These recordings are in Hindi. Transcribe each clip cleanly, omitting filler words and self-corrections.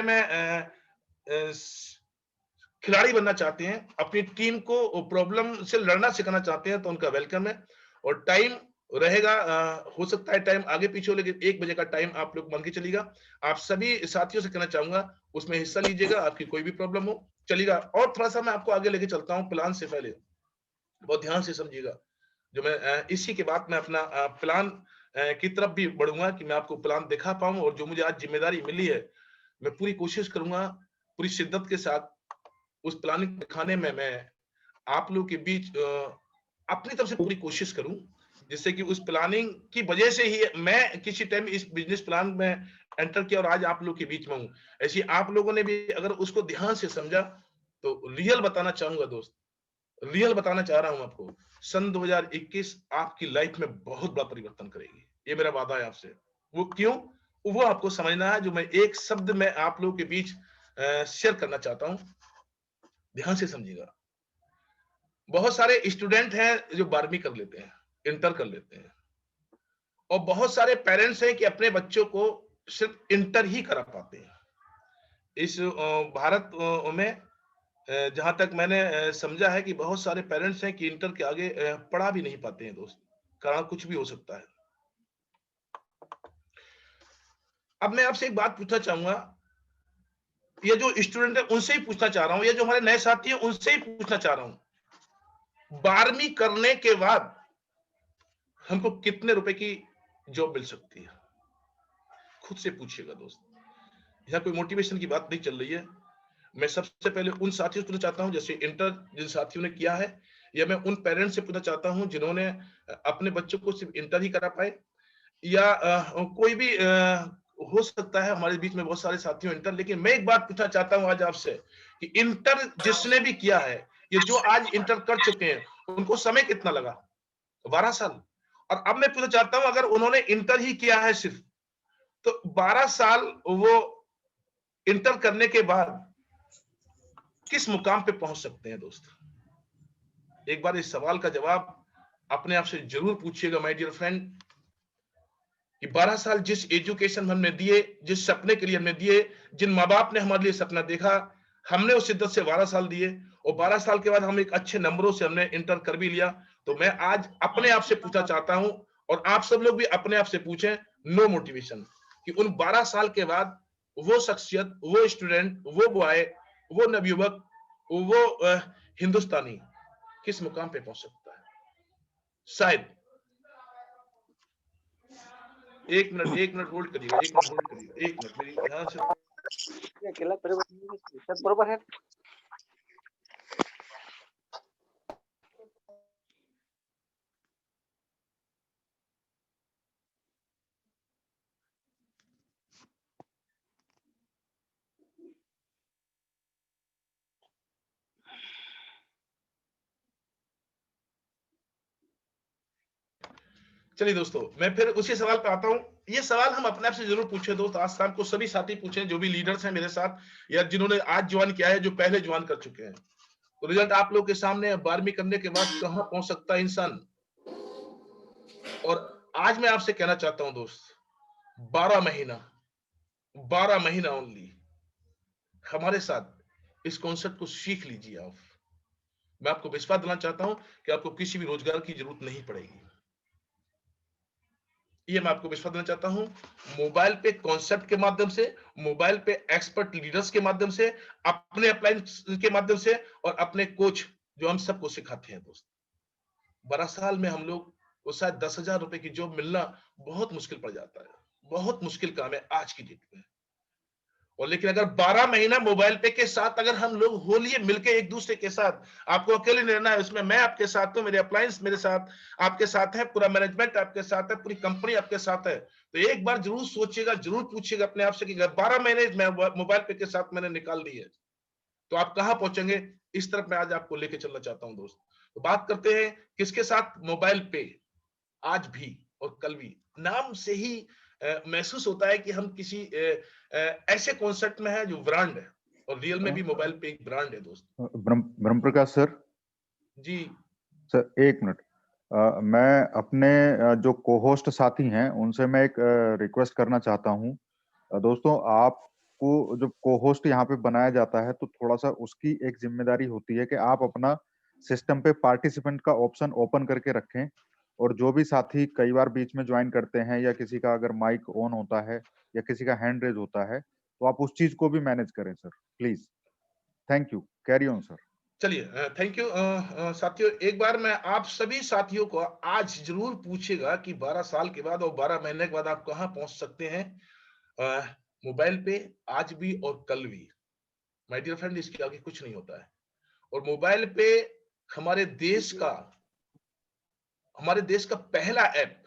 में खिलाड़ी बनना चाहते हैं, अपनी टीम को प्रॉब्लम से लड़ना सिखाना चाहते हैं, तो उनका वेलकम है। और टाइम रहेगा, हो सकता है टाइम आगे पीछे हो, लेकिन 1 बजे का टाइम आप लोग मान के चलिएगा। आप सभी साथियों से कहना चाहूंगा, उसमें हिस्सा लीजिएगा, आपकी कोई भी प्रॉब्लम हो चलिएगा। और थोड़ा-सा मैं आपको आगे लेके चलता हूँ प्लान से पहले, बहुत ध्यान से समझिएगा। जो मैं इसी के बाद मैं अपना प्लान की तरफ भी बढ़ूँगा कि मैं आपको प्लान दिखा पाऊँ, और जो मुझे आज ज़िम्मेदारी मिली है, मैं पूरी कोशिश करूँगा, पूरी शिद्दत के साथ उस प्लानिंग दिखाने में मैं आप लोगों के बीच अपनी तरफ से पूरी कोशिश करूँ, जिससे कि उस प्लानिंग की वजह से ही मैं किसी टाइम इस बिज़नेस प्लान में एंटर किया और आज आप लोग के बीच में हूँ। ऐसे ही आप लोगों ने भी अगर उसको ध्यान से समझा, तो रियल बताना चाहूँगा दोस्त, रियल बताना चाह रहा हूँ आपको, सन 2021 आपकी लाइफ में बहुत बड़ा परिवर्तन करेगी। ये मेरा वादा है आपसे। वो क्यों? वो आपको समझना है, जो मैं एक शब्द में आप लोगों के बीच शेयर करना चाहता हूँ। ध्यान से समझिएगा। बहुत सारे स्टूडेंट हैं जो 12वीं कर लेते हैं, इंटर कर लेते हैं, और बहुत सारे पेरेंट्स हैं कि अपने बच्चों को सिर्फ इंटर ही करा पाते हैं। इस भारत में जहाँ तक मैंने समझा है कि बहुत सारे पेरेंट्स हैं कि इंटर के आगे पढ़ा भी नहीं पाते हैं दोस्त, कारण कुछ भी हो सकता है। अब मैं आपसे एक बात पूछना चाहूँगा, ये जो स्टूडेंट है उनसे ही पूछना चाह रहा हूँ, ये जो हमारे नए साथी हैं उनसे ही पूछना चाह रहा हूँ, 12वीं करने के बाद हमको कितने रुपए की जॉब मिल सकती है? खुद से पूछिएगा दोस्त। यहाँ कोई मोटिवेशन की बात नहीं चल रही है। मैं सबसे पहले उन साथियों से पूछना चाहता हूँ, जैसे इंटर जिन साथियों ने किया है, या मैं उन पेरेंट्स से पूछना चाहता हूँ जिन्होंने अपने बच्चों को सिर्फ इंटर ही करा पाए, या कोई भी हो सकता है हमारे बीच में बहुत सारे साथियों इंटर। लेकिन मैं एक बात पूछना चाहता हूँ आज आपसे कि इंटर जिसने भी किया है, ये जो आज इंटर कर चुके हैं, उनको समय कितना लगा? 12 साल। और अब मैं पूछना चाहता हूँ, अगर उन्होंने इंटर ही किया है सिर्फ, तो 12 साल वो इंटर करने के बाद किस मुकाम पे पहुंच सकते हैं दोस्त? एक बार इस सवाल का जवाब अपने आप से जरूर पूछिएगा माय डियर फ्रेंड, कि 12 साल जिस एजुकेशन हमने दिए, जिस सपने के लिए हमने दिए, जिन माँ बाप ने हमारे लिए सपना देखा, हमने उस शिद्दत से 12 साल दिए, और 12 साल के बाद हम एक अच्छे नंबरों से हमने इंटर कर भी लिया। तो मैं आज अपने आप से पूछना चाहता हूं, और आप सब लोग भी अपने आप से पूछें, नो मोटिवेशन, कि उन 12 साल के बाद वो शख्सियत, वो स्टूडेंट, वो बॉय, वो नवयुवक, वो हिंदुस्तानी किस मुकाम पे पहुंच सकता है? शायद 1 मिनट होल्ड करिएगा, 1 मिनट होल्ड करिएगा, 1 मिनट मेरी ध्यान से। अकेला बरोबर है। चलिए दोस्तों, मैं फिर उसी सवाल पे आता हूँ। ये सवाल हम अपने आप से जरूर पूछे दोस्त, आज शाम को सभी साथी पूछें जो भी लीडर्स हैं मेरे साथ, या जिन्होंने आज ज्वाइन किया है, जो पहले ज्वाइन कर चुके हैं। तो रिजल्ट आप लोग के सामने है, 12वीं करने के बाद कहां पहुंच सकता है इंसान। और आज मैं आपसे कहना चाहता हूं दोस्त, 12 महीना, 12 महीना ओनली हमारे साथ इस कॉन्सेप्ट को सीख लीजिए आप। मैं आपको विश्वास दिलाना चाहता हूं कि आपको किसी भी रोजगार की जरूरत नहीं पड़ेगी। ये मैं आपको विश्वास देना चाहता हूं, मोबाइल पे कॉन्सेप्ट के माध्यम से, मोबाइल पे एक्सपर्ट लीडर्स के माध्यम से, अपने अप्लायंस के माध्यम से, और अपने कोच जो हम सबको सिखाते हैं दोस्त। 12 साल में हम लोग को शायद 10,000 रुपए की जॉब मिलना बहुत मुश्किल पड़ जाता है, बहुत मुश्किल काम है आज की डेट में। और लेकिन अगर 12 महीना मोबाइल पे के साथ अगर हम लोग हो लिए मिलके एक दूसरे के साथ, आपको अकेले नहीं रहना है उसमें, मैं आपके साथ हूं, मेरे अप्लायंस मेरे साथ, आपके साथ है, पूरा मैनेजमेंट आपके साथ है, पूरी कंपनी आपके साथ है। तो एक बार जरूर सोचिएगा, जरूर पूछिएगा अपने आप से कि 12 महीने मोबाइल पे के साथ मैंने निकाल दी है, तो आप कहां पहुंचेंगे? इस तरफ मैं आज आपको लेके चलना चाहता हूं दोस्त। तो बात करते हैं किसके साथ? मोबाइल पे। आज भी और कल भी, नाम से ही महसूस होता है कि हम किसी ऐसे कॉन्सेप्ट में है जो ब्रांड है, और रियल में भी मोबाइल पे एक ब्रांड है दोस्त। ब्रह्म प्रकाश सर। जी सर 1 मिनट, मैं अपने जो को होस्ट साथी हैं उनसे मैं एक रिक्वेस्ट करना चाहता हूं। दोस्तों, आप को जब को-होस्ट यहाँ पे बनाया जाता है तो थोड़ा-सा उसकी एक जिम्मेदारी होती है कि आप अपना सिस्टम पे पार्टिसिपेंट का ऑप्शन ओपन करके रखें और जो भी साथी कई बार बीच में ज्वाइन करते हैं या किसी का अगर माइक ऑन होता है या किसी का हैंड रेज होता है, तो आप उस चीज़ को भी मैनेज करें sir, please. Thank you. Carry on sir. चलिए, थैंक यू साथियों। एक बार मैं आप सभी साथियों को आज जरूर पूछेगा कि 12 साल के बाद और 12 महीने के बाद आप कहां पहुंच सकते हैं मोबाइल पे, आज भी और कल भी। माय डियर फ्रेंड, इसके आगे कुछ नहीं होता है। और मोबाइल पे हमारे देश का पहला ऐप,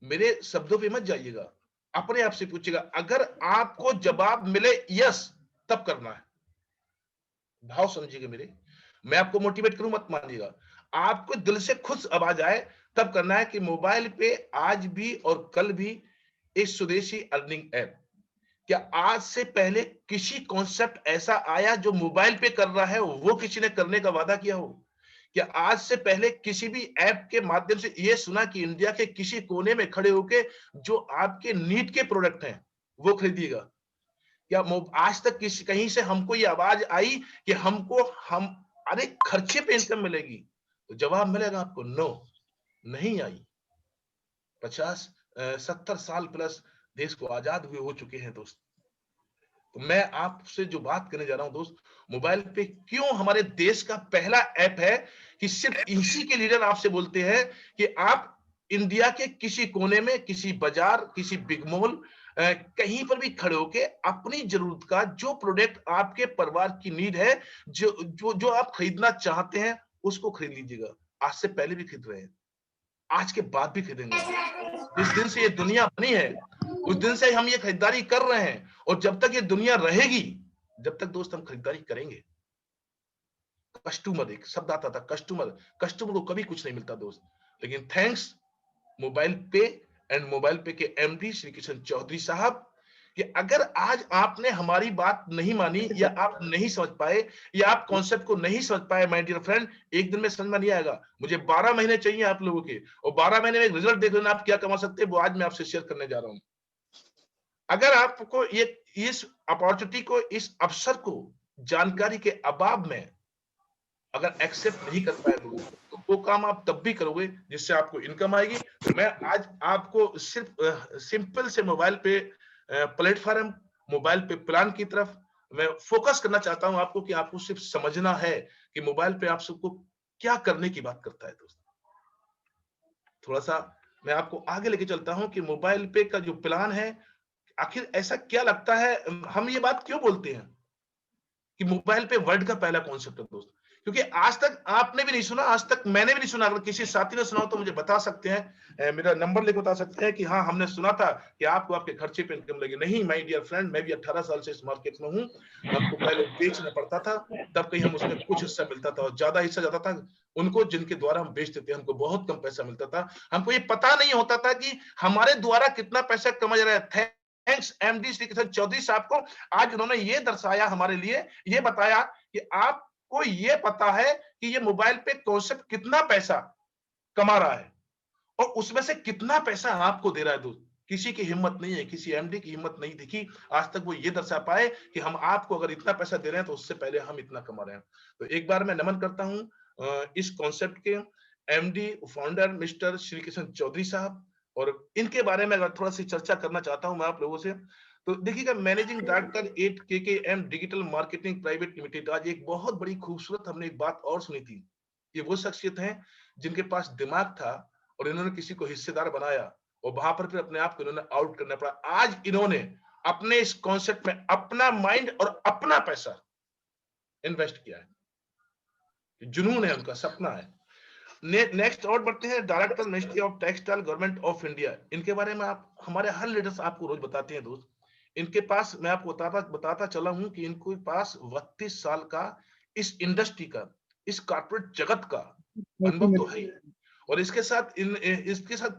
मेरे शब्दों पे मत जाइएगा, अपने आप से पूछिएगा, अगर आपको जवाब मिले यस, तब करना है। भाव समझिएगा मेरे, मैं आपको मोटिवेट करूं मत मानिएगा, आपको दिल से खुद आवाज आए तब करना है कि मोबाइल पे आज भी और कल भी एक स्वदेशी अर्निंग ऐप। क्या आज से पहले किसी कॉन्सेप्ट ऐसा आया जो मोबाइल पे कर रहा है वो किसी ने करने का वादा किया हो? क्या आज से पहले किसी भी ऐप के माध्यम से ये सुना कि इंडिया के किसी कोने में खड़े होके जो आपके नीड के प्रोडक्ट हैं वो खरीदिएगा? क्या आज तक किसी कहीं से हमको ये आवाज आई कि हम अरे खर्चे पे इनकम मिलेगी? तो जवाब मिलेगा आपको, नो, नहीं आई। 70 साल प्लस देश को आजाद हुए हो चुके हैं दोस्त। तो मैं आपसे जो बात करने जा रहा हूं दोस्त, मोबाइल पे क्यों हमारे देश का पहला ऐप है कि सिर्फ इसी के लीडर आपसे बोलते हैं कि आप इंडिया के किसी कोने में, किसी बाजार, किसी बिग मॉल, कहीं पर भी खड़े होके अपनी जरूरत का जो प्रोडक्ट आपके परिवार की नीड है, जो जो जो आप खरीदना चाहते हैं, उसको खरीद लीजिएगा। आज से पहले भी खरीद रहे हैं, आज के बाद भी खरीदेंगे। जिस दिन से ये दुनिया बनी है उस दिन से हम ये खरीदारी कर रहे हैं, और जब तक ये दुनिया रहेगी, जब तक दोस्त हम खरीदारी करेंगे। कस्टमर, एक शब्द आता था कस्टमर, कस्टमर को कभी कुछ नहीं मिलता दोस्त, लेकिन थैंक्स मोबाइल पे एंड मोबाइल पे के एमडी श्री किशन चौधरी साहब, कि अगर आज आपने हमारी बात नहीं मानी या आप नहीं समझ पाए या आप कॉन्सेप्ट को नहीं समझ पाए, माय डियर फ्रेंड, एक दिन में समझ में नहीं आएगा। मुझे 12 महीने चाहिए आप लोगों के, और 12 महीने में एक रिजल्ट देख लेना आप क्या कमा सकते हैं, वो आज मैं आपसे शेयर करने जा रहा हूं। अगर आपको ये इस अपॉर्चुनिटी को, इस अवसर को जानकारी के अभाव में अगर एक्सेप्ट नहीं कर पाए लोग, तो वो काम आप तब भी करोगे जिससे आपको इनकम आएगी। तो मैं आज आपको सिर्फ सिंपल से मोबाइल पे प्लेटफॉर्म, मोबाइल पे प्लान की तरफ मैं फोकस करना चाहता हूं आपको, कि आपको सिर्फ समझना है कि मोबाइल पे आप सबको क्या करने की बात करता है दोस्त। थोड़ा सा मैं आपको आगे लेके चलता हूं कि मोबाइल पे का जो प्लान है, आखिर ऐसा क्या लगता है, हम ये बात क्यों बोलते हैं कि मोबाइल पे वर्ल्ड का पहला कॉन्सेप्ट है दोस्त? क्योंकि आज तक आपने भी नहीं सुना, आज तक मैंने भी नहीं सुना। अगर किसी साथी ने सुना हो तो मुझे बता सकते हैं, मेरा नंबर लेकर बता सकते हैं कि हाँ हमने सुना था कि आपको आपके खर्चे पे इनकम लगी। नहीं माय डियर फ्रेंड, मैं भी 18 साल से इस मार्केट में हूँ। हमको पहले बेचना पड़ता था, तब कहीं हम उसमें कुछ हिस्सा मिलता था, और ज्यादा हिस्सा जाता था उनको जिनके द्वारा हम बेचते थे, हमको बहुत कम पैसा मिलता था। हमको ये पता नहीं होता था कि हमारे द्वारा कितना पैसा कमाया जा रहा है। थैंक्स एमडी श्री किशन चौधरी साहब को, आज उन्होंने ये दर्शाया हमारे लिए, ये बताया कि आपको ये पता है कि ये मोबाइल पे कॉन्सेप्ट कितना पैसा कमा रहा है और उसमें से कितना पैसा आपको दे रहा है दोस्त। किसी की हिम्मत नहीं है, किसी एमडी की हिम्मत नहीं दिखी आज तक वो ये दर्शा पाए कि हम आपको अगर इतना पैसा दे रहे हैं तो उससे पहले हम इतना कमा रहे हैं। तो एक बार मैं नमन करता हूं इस कॉन्सेप्ट के MD founder mister Shri Kishan Chaudhary साहब, और इनके बारे में अगर थोड़ा सी चर्चा करना चाहता हूं मैं आप लोगों से। तो देखिएगा, managing director 8KKM digital marketing private limited, आज एक बहुत बड़ी खूबसूरत हमने एक बात और सुनी थी। ये वो शख्सियत हैं जिनके पास दिमाग था और इन्होंने किसी को हिस्सेदार बनाया, और वहां पर फिर अपने आप को इन्होंने आउट करना पड़ा। आज इन्होंने अपने इस कॉन्सेप्ट में अपना माइंड और अपना पैसा इन्वेस्ट किया है। जुनून है उनका, सपना है। नेक्स्ट और बढ़ते हैं, director ministry of textile government of India. इनके बारे में आप, हमारे हर लीडर्स आपको रोज बताते हैं दोस्त। इनके पास मैं आपको बताता चला हूं कि इनके पास 32 साल का इस इंडस्ट्री का, इस कॉर्पोरेट जगत का अनुभव तो है ही। और इसके साथ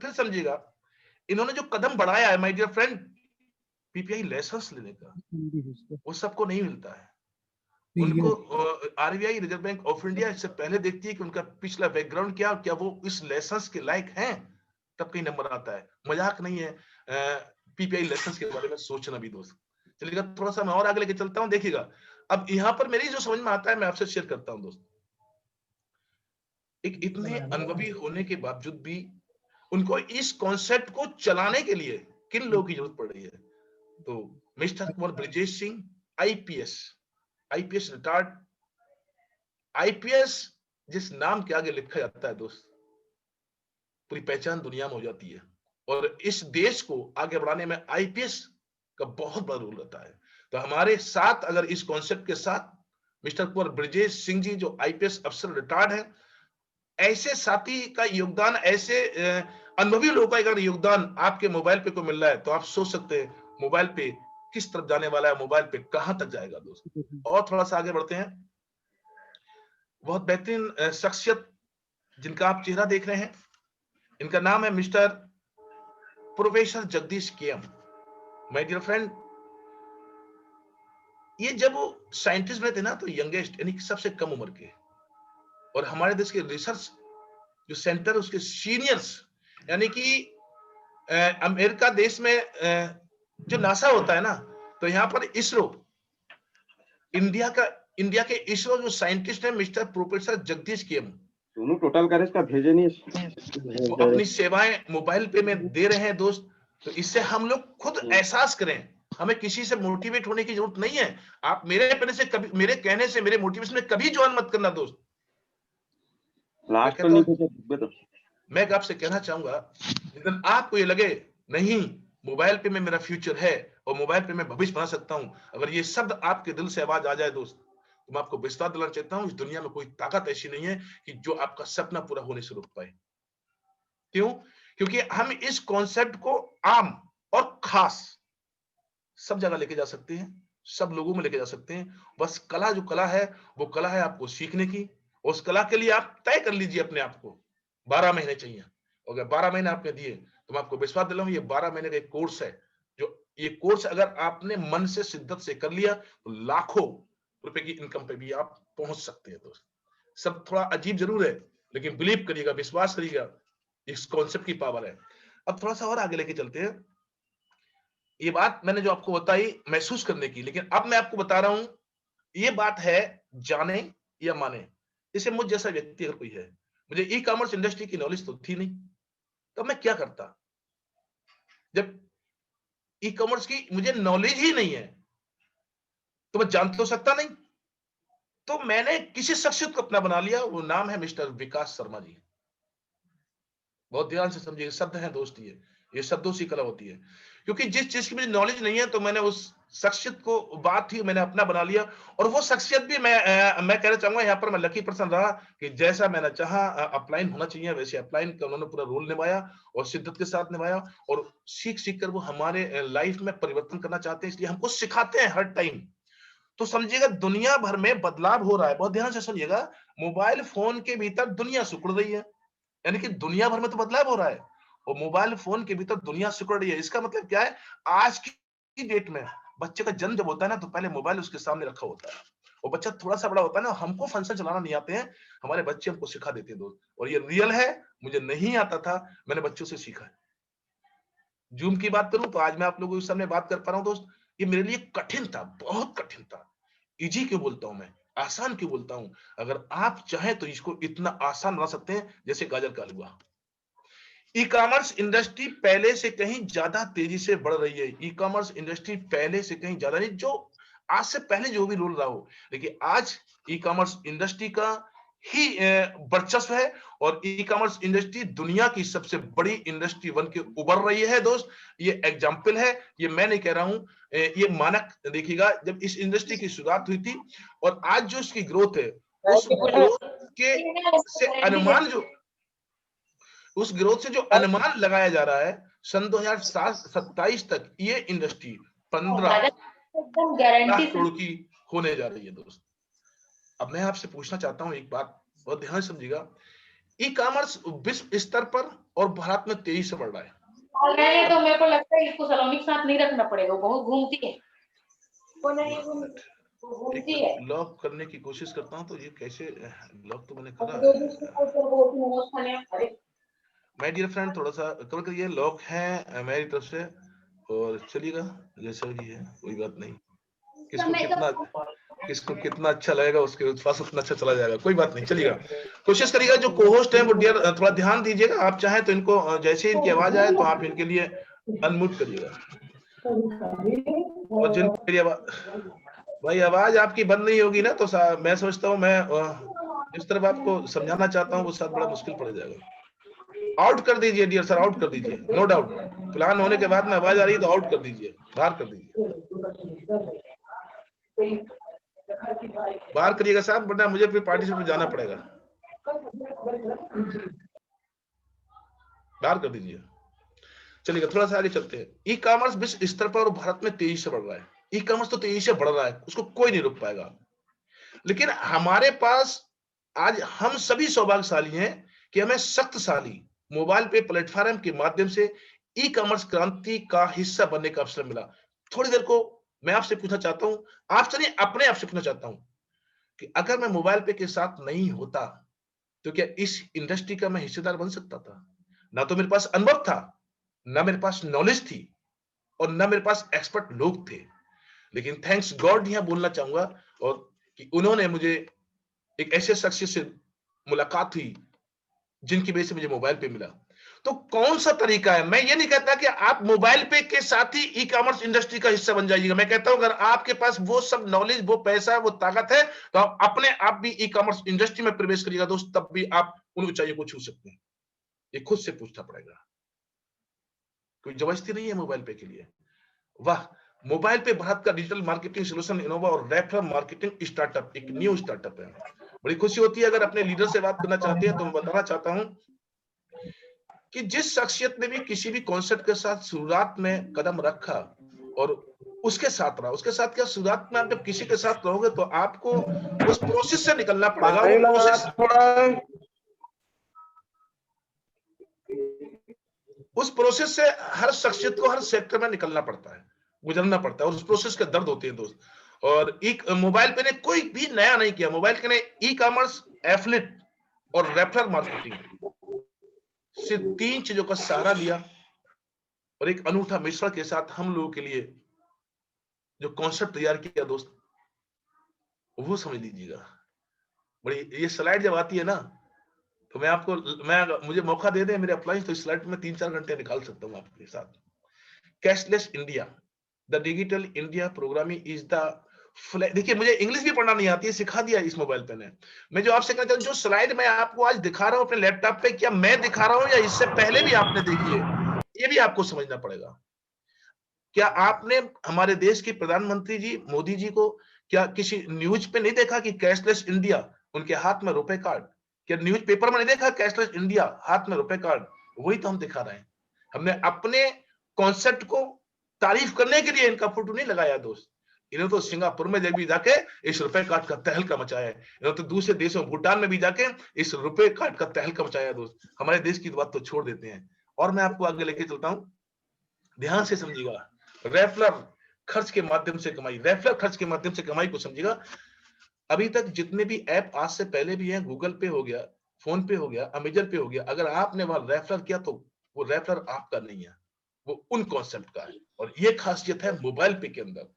फिर समझिएगा, इन्होंने जो कदम बढ़ाया है my dear friend, PPI licence लेने का, वो सबको नहीं मिलता है। उनको RBI, reserve bank of India, इससे पहले देखती है कि उनका पिछला बैकग्राउंड क्या और क्या वो इस लाइसेंस के लायक हैं, तब कहीं नंबर आता है। मजाक नहीं है पीपीआई लाइसेंस के बारे में सोचना भी दोस्त। चलिएगा थोड़ा सा मैं और आगे लेके चलता हूं, देखिएगा। अब यहाँ पर मेरी जो समझ में आता है मैं आपसे शेयर करता हूं दोस्त। एक इतने अनुभवी होने के बावजूद भी उनको इस कॉन्सेप्ट को चलाने के लिए किन लोगों की जरूरत पड़ रही है? तो mister Kunwar Brijesh Singh, IPS, IPS retired. IPS जिस नाम के आगे लिखा जाता है दोस्त, पूरी पहचान दुनिया में हो जाती है। और इस देश को आगे बढ़ाने में आईपीएस का बहुत बड़ा रोल रहता है। तो हमारे साथ अगर इस कॉन्सेप्ट के साथ मिस्टर कुंवर ब्रिजेश सिंह जी जो आईपीएस अफसर रिटायर्ड है, ऐसे साथी का योगदान, ऐसे अनुभवी लोगों का अगर योगदान आपके मोबाइल पे को मिल रहा है तो आप सोच सकते हैं मोबाइल पे किस तरफ जाने वाला है, मोबाइल पे कहां तक जाएगा दोस्त। और थोड़ा सा आगे बढ़ते हैं। बहुत बेहतरीन शख्सियत जिनका आप चेहरा देख रहे हैं, इनका नाम है mister professor Jagdish KM. My dear friend, ये जब वो साइंटिस्ट बने थे ना, तो यंगेस्ट यानी कि सबसे कम उम्र के, और हमारे देश के रिसर्च जो सेंटर उसके सीनियर्स, यानी कि अमेरिका देश में जो नासा होता है ना, तो यहाँ पर इसरो, इंडिया के इसरो जो साइंटिस्ट है मिस्टर प्रोफेसर जगदीश केएम, दोनों टोटल करे इसका भेजे नहीं, वो अपनी सेवाएं मोबाइल पे में दे रहे हैं दोस्त। तो इससे हम लोग खुद एहसास करें, हमें किसी से मोटिवेट होने की जरूरत नहीं है। आप मेरे कहने से कभी, मेरे कहने से, मेरे मोटिवेशन में कभी ज्वाइन मत करना दोस्त। लास्ट तो नहीं भेजे तो मैं आपसे कहना चाहूंगा, जिस आपको ये लगे नहीं मोबाइल पे में मेरा फ्यूचर है और मोबाइल पे मैं भविष्य बना सकता हूं, अगर ये शब्द आपके दिल से आवाज आ जाए दोस्त, तो मैं आपको विश्वास दिलाना चाहता हूं, इस दुनिया में कोई ताकत ऐसी नहीं है कि जो आपका सपना पूरा होने से रोक पाए। क्यों? क्योंकि हम इस कॉन्सेप्ट को आम और खास सब जगह लेके जा सकते हैं, सब लोगों में लेके जा सकते हैं। बस कला जो कला है वो कला है आपको सीखने की। उस कला के लिए आप तय कर लीजिए अपने आप को 12 महीने चाहिए। अगर 12 महीने आपने दिए तो मैं आपको विश्वास दिलाऊं, ये 12 महीने का एक कोर्स है, जो ये कोर्स अगर आपने मन से शिद्दत से कर लिया तो लाखों रुपए की इनकम पे भी आप पहुंच सकते हैं दोस्त। सब थोड़ा अजीब जरूर है, लेकिन बिलीव करिएगा, विश्वास करिएगा, इस कॉन्सेप्ट की पावर है। अब थोड़ा सा और आगे लेके चलते हैं। ये बात मैंने जो आपको बताई महसूस करने की, लेकिन अब मैं आपको बता रहा हूं, ये बात है जाने या माने। जैसे मुझ जैसा व्यक्ति अगर कोई है, मुझे ई कॉमर्स इंडस्ट्री की नॉलेज तो थी नहीं, तब मैं क्या करता? जब ई कॉमर्स की मुझे नॉलेज ही नहीं है तो मैं जान तो सकता नहीं। तो मैंने किसी शख्सियत को अपना बना लिया, वो नाम है मिस्टर विकास शर्मा जी। बहुत ध्यान से समझिए, शब्द है दोस्त, ये शब्दों से कला होती है। क्योंकि जिस चीज की मुझे नॉलेज नहीं है तो मैंने उस शख्सियत को, बात थी, मैंने अपना बना लिया। और वो शख्सियत भी मैं कहना चाहूंगा यहाँ पर मैं लकी पर्सन रहा कि जैसा मैंने चाहा अपलाइन होना चाहिए वैसे अपलाइन का उन्होंने पूरा रोल निभाया और शिद्दत के साथ निभाया। और सीख सीख कर वो हमारे लाइफ में परिवर्तन करना चाहते हैं, इसलिए हमको सिखाते हैं हर टाइम। तो समझिएगा दुनिया भर में बदलाव हो रहा है, बहुत ध्यान से सुनिएगा। मोबाइल फोन के भीतर दुनिया सिकुड़ रही है, यानी कि दुनिया भर में तो बदलाव हो रहा है और मोबाइल फोन के भीतर दुनिया सिकुड़ रही है। इसका मतलब क्या है? आज की डेट में बच्चे का जन्म जब होता है ना, तो पहले मोबाइल उसके सामने रखा होता है, और बच्चा थोड़ा सा बड़ा होता है ना, हमको फंक्शन चलाना नहीं आते हैं, हमारे बच्चे हमको सिखा देते हैं दोस्त। और ये रियल है, मुझे नहीं आता था, मैंने बच्चों से सीखा है। जूम की बात करूं तो आज मैं आप लोगों के सामने बात कर पा रहा हूं दोस्त, ये मेरे लिए कठिन था, बहुत कठिन था। इजी क्यों बोलता हूं मैं, आसान क्यों बोलता हूं? अगर आप चाहें तो इसको इतना आसान बना सकते हैं जैसे गाजर का हलवा। ई कॉमर्स इंडस्ट्री पहले से कहीं ज्यादा तेजी से बढ़ रही है। ई कॉमर्स इंडस्ट्री पहले से कहीं ज्यादा नहीं, जो आज से पहले जो भी रोल रहा हो, लेकिन आज ई कॉमर्स इंडस्ट्री का ही वर्चस्व है। और ई कॉमर्स इंडस्ट्री दुनिया की सबसे बड़ी इंडस्ट्री बन के उभर रही है दोस्त। ये एग्जाम्पल है, ये मैं नहीं कह रहा हूं, ये मानक देखिएगा। जब इस इंडस्ट्री की शुरुआत हुई थी और आज जो इसकी ग्रोथ है, उस ग्रोथ के से अनुमान जो उस ग्रोथ से जो अनुमान लगाया जा रहा है, सन 2027 तक ये इंडस्ट्री 15 लाख करोड़ की होने जा रही है दोस्त। अब मैं आपसे पूछना चाहता हूं एक बात, बहुत ध्यान से समझिएगा। ई कॉमर्स विश्व स्तर पर और भारत में तेजी से बढ़ रहा है। तो मेरे को लगता है इसको सलोनी के साथ नहीं रखना पड़ेगा, बहुत घूमती है। वो नहीं घूमती है। लॉक करने की कोशिश करता हूं, तो ये कैसे लॉक तो मैंने करा है। माय डियर फ्रेंड, थोड़ा सा कवर करिए, लॉक है मेरी तरफ से। और चलिएगा जैसा भी है, कोई बात नहीं। किसको कितना अच्छा लगेगा उसके पास उतना अच्छा चला जाएगा, कोई बात नहीं, चलिएगा। कोशिश करिएगा जो को-होस्ट है वो डियर थोड़ा ध्यान दीजिएगा। आप चाहें तो इनको जैसे इनकी आवाज आए तो आप इनके लिए अनम्यूट करिएगा। और जिन मेरी भाई आवाज आपकी बंद नहीं होगी ना तो मैं समझता हूँ मैं जिस तरफ आपको समझाना चाहता हूँ वो साथ बड़ा मुश्किल पड़ जाएगा। आउट कर दीजिए डियर सर, आउट कर दीजिए, नो डाउट। प्लान होने के बाद में आवाज आ रही है तो आउट कर दीजिए, बाहर कर दीजिए, बाहर करिएगा साहब, वरना मुझे फिर पार्टिसिपेट जाना पड़ेगा। बाहर कर दीजिए। चलिए थोड़ा सा आगे चलते हैं। ई कॉमर्स विश्व स्तर पर और भारत में तेजी से बढ़ रहा है। ई कॉमर्स तो तेजी से बढ़ रहा है, उसको कोई नहीं रोक पाएगा। लेकिन हमारे पास आज हम सभी सौभाग्यशाली हैं कि हमें शक्तिशाली मोबाइल पे प्लेटफॉर्म के माध्यम से ई कॉमर्स क्रांति का हिस्सा बनने का अवसर मिला। थोड़ी देर को मैं आपसे पूछना चाहता हूं, आपसे नहीं अपने आप से पूछना चाहता हूं कि अगर मैं मोबाइल पे के साथ नहीं होता तो क्या इस इंडस्ट्री का मैं हिस्सेदार बन सकता था? ना तो मेरे पास अनुभव था, ना मेरे पास नॉलेज थी, और ना मेरे पास एक्सपर्ट लोग थे। लेकिन थैंक्स गॉड यहां बोलना चाहूंगा और कि उन्होंने मुझे एक ऐसे शख्सियत से मुलाकात हुई जिनकी वजह से मुझे मोबाइल पे मिला। तो कौन सा तरीका है? मैं ये नहीं कहता कि आप मोबाइल पे के साथ ही ई कॉमर्स इंडस्ट्री का हिस्सा बन जाइएगा। मैं कहता हूं अगर आपके पास वो सब नॉलेज, वो पैसा, वो ताकत है तो आप अपने आप भी ई कॉमर्स इंडस्ट्री में प्रवेश करिएगा दोस्त, तब भी आप उन ऊंचाइयों को छू सकते हैं। ये खुद से पूछना पड़ेगा, कोई जबरदस्ती नहीं है मोबाइल पे के लिए। वाह, मोबाइल पे भारत का डिजिटल मार्केटिंग सोल्यूशन इनोवा और रेफरल मार्केटिंग स्टार्टअप एक न्यू स्टार्टअप है। बड़ी खुशी होती है अगर अपने लीडर से बात करना चाहते हैं तो मैं बताना चाहता हूं कि जिस शख्सियत ने भी किसी भी कॉन्सेप्ट के साथ शुरुआत में कदम रखा और उसके साथ रहा, उसके साथ क्या, शुरुआत में आप जब किसी के साथ रहोगे तो आपको उस प्रोसेस से निकलना पड़ेगा। उस प्रोसेस से हर शख्सियत को हर सेक्टर में निकलना पड़ता है, गुजरना पड़ता है, और उस प्रोसेस के दर्द होते हैं दोस्त। और एक मोबाइल पे ने कोई भी नया नहीं किया, मोबाइल के ने ई कॉमर्स, एफिलिएट और रेफरल मार्केटिंग सिर्फ 3 चीजों का सहारा लिया और एक अनूठा मिश्रण के साथ हम लोगों के लिए जो कॉन्सेप्ट तैयार किया दोस्त, वो समझ लीजिएगा। बड़ी ये स्लाइड जब आती है ना तो मुझे मौका दे दे मेरे अप्लाइज तो इस स्लाइड में 3-4 घंटे निकाल सकता हूं आपके साथ। Cashless India, the digital India programming is the, देखिए मुझे इंग्लिश भी पढ़ना नहीं आती है, सिखा दिया इस मोबाइल पे ने। मैं जो आपसे कहता हूं, जो स्लाइड मैं आपको आज दिखा रहा हूं अपने लैपटॉप पे, क्या मैं दिखा रहा हूं या इससे पहले भी आपने देखी है, ये भी आपको समझना पड़ेगा। क्या आपने हमारे देश के प्रधानमंत्री जी मोदी जी को क्या किसी न्यूज पे नहीं देखा कि कैशलेस इंडिया, उनके हाथ में रुपए कार्ड? क्या न्यूज पेपर में नहीं देखा कैशलेस इंडिया, हाथ में रुपए कार्ड? वही तो हम दिखा रहे हैं। हमने अपने कॉन्सेप्ट को तारीफ करने के लिए इनका फोटो नहीं लगाया दोस्त। इन्होंने तो सिंगापुर में भी जाके इस रुपए कार्ड का तहलका मचाया है। इन्होंने तो दूसरे देशों भूटान में भी जाके इस रुपए कार्ड का तहलका मचाया दोस्त। हमारे देश की बात तो छोड़ देते हैं। और मैं आपको आगे लेके चलता हूं, ध्यान से समझिएगा। रेफरल खर्च के माध्यम से कमाई, रेफरल खर्च के माध्यम से कमाई को समझिएगा। अभी तक जितने भी ऐप आज से पहले भी हैं, गूगल पे हो गया, फोन पे हो गया, अमेजन पे हो गया, अगर आपने वहां रेफरल किया तो वो रेफरल आपका नहीं है, वो उन कॉन्सेप्ट का है। और ये खासियत है मोबाइल पे के अंदर।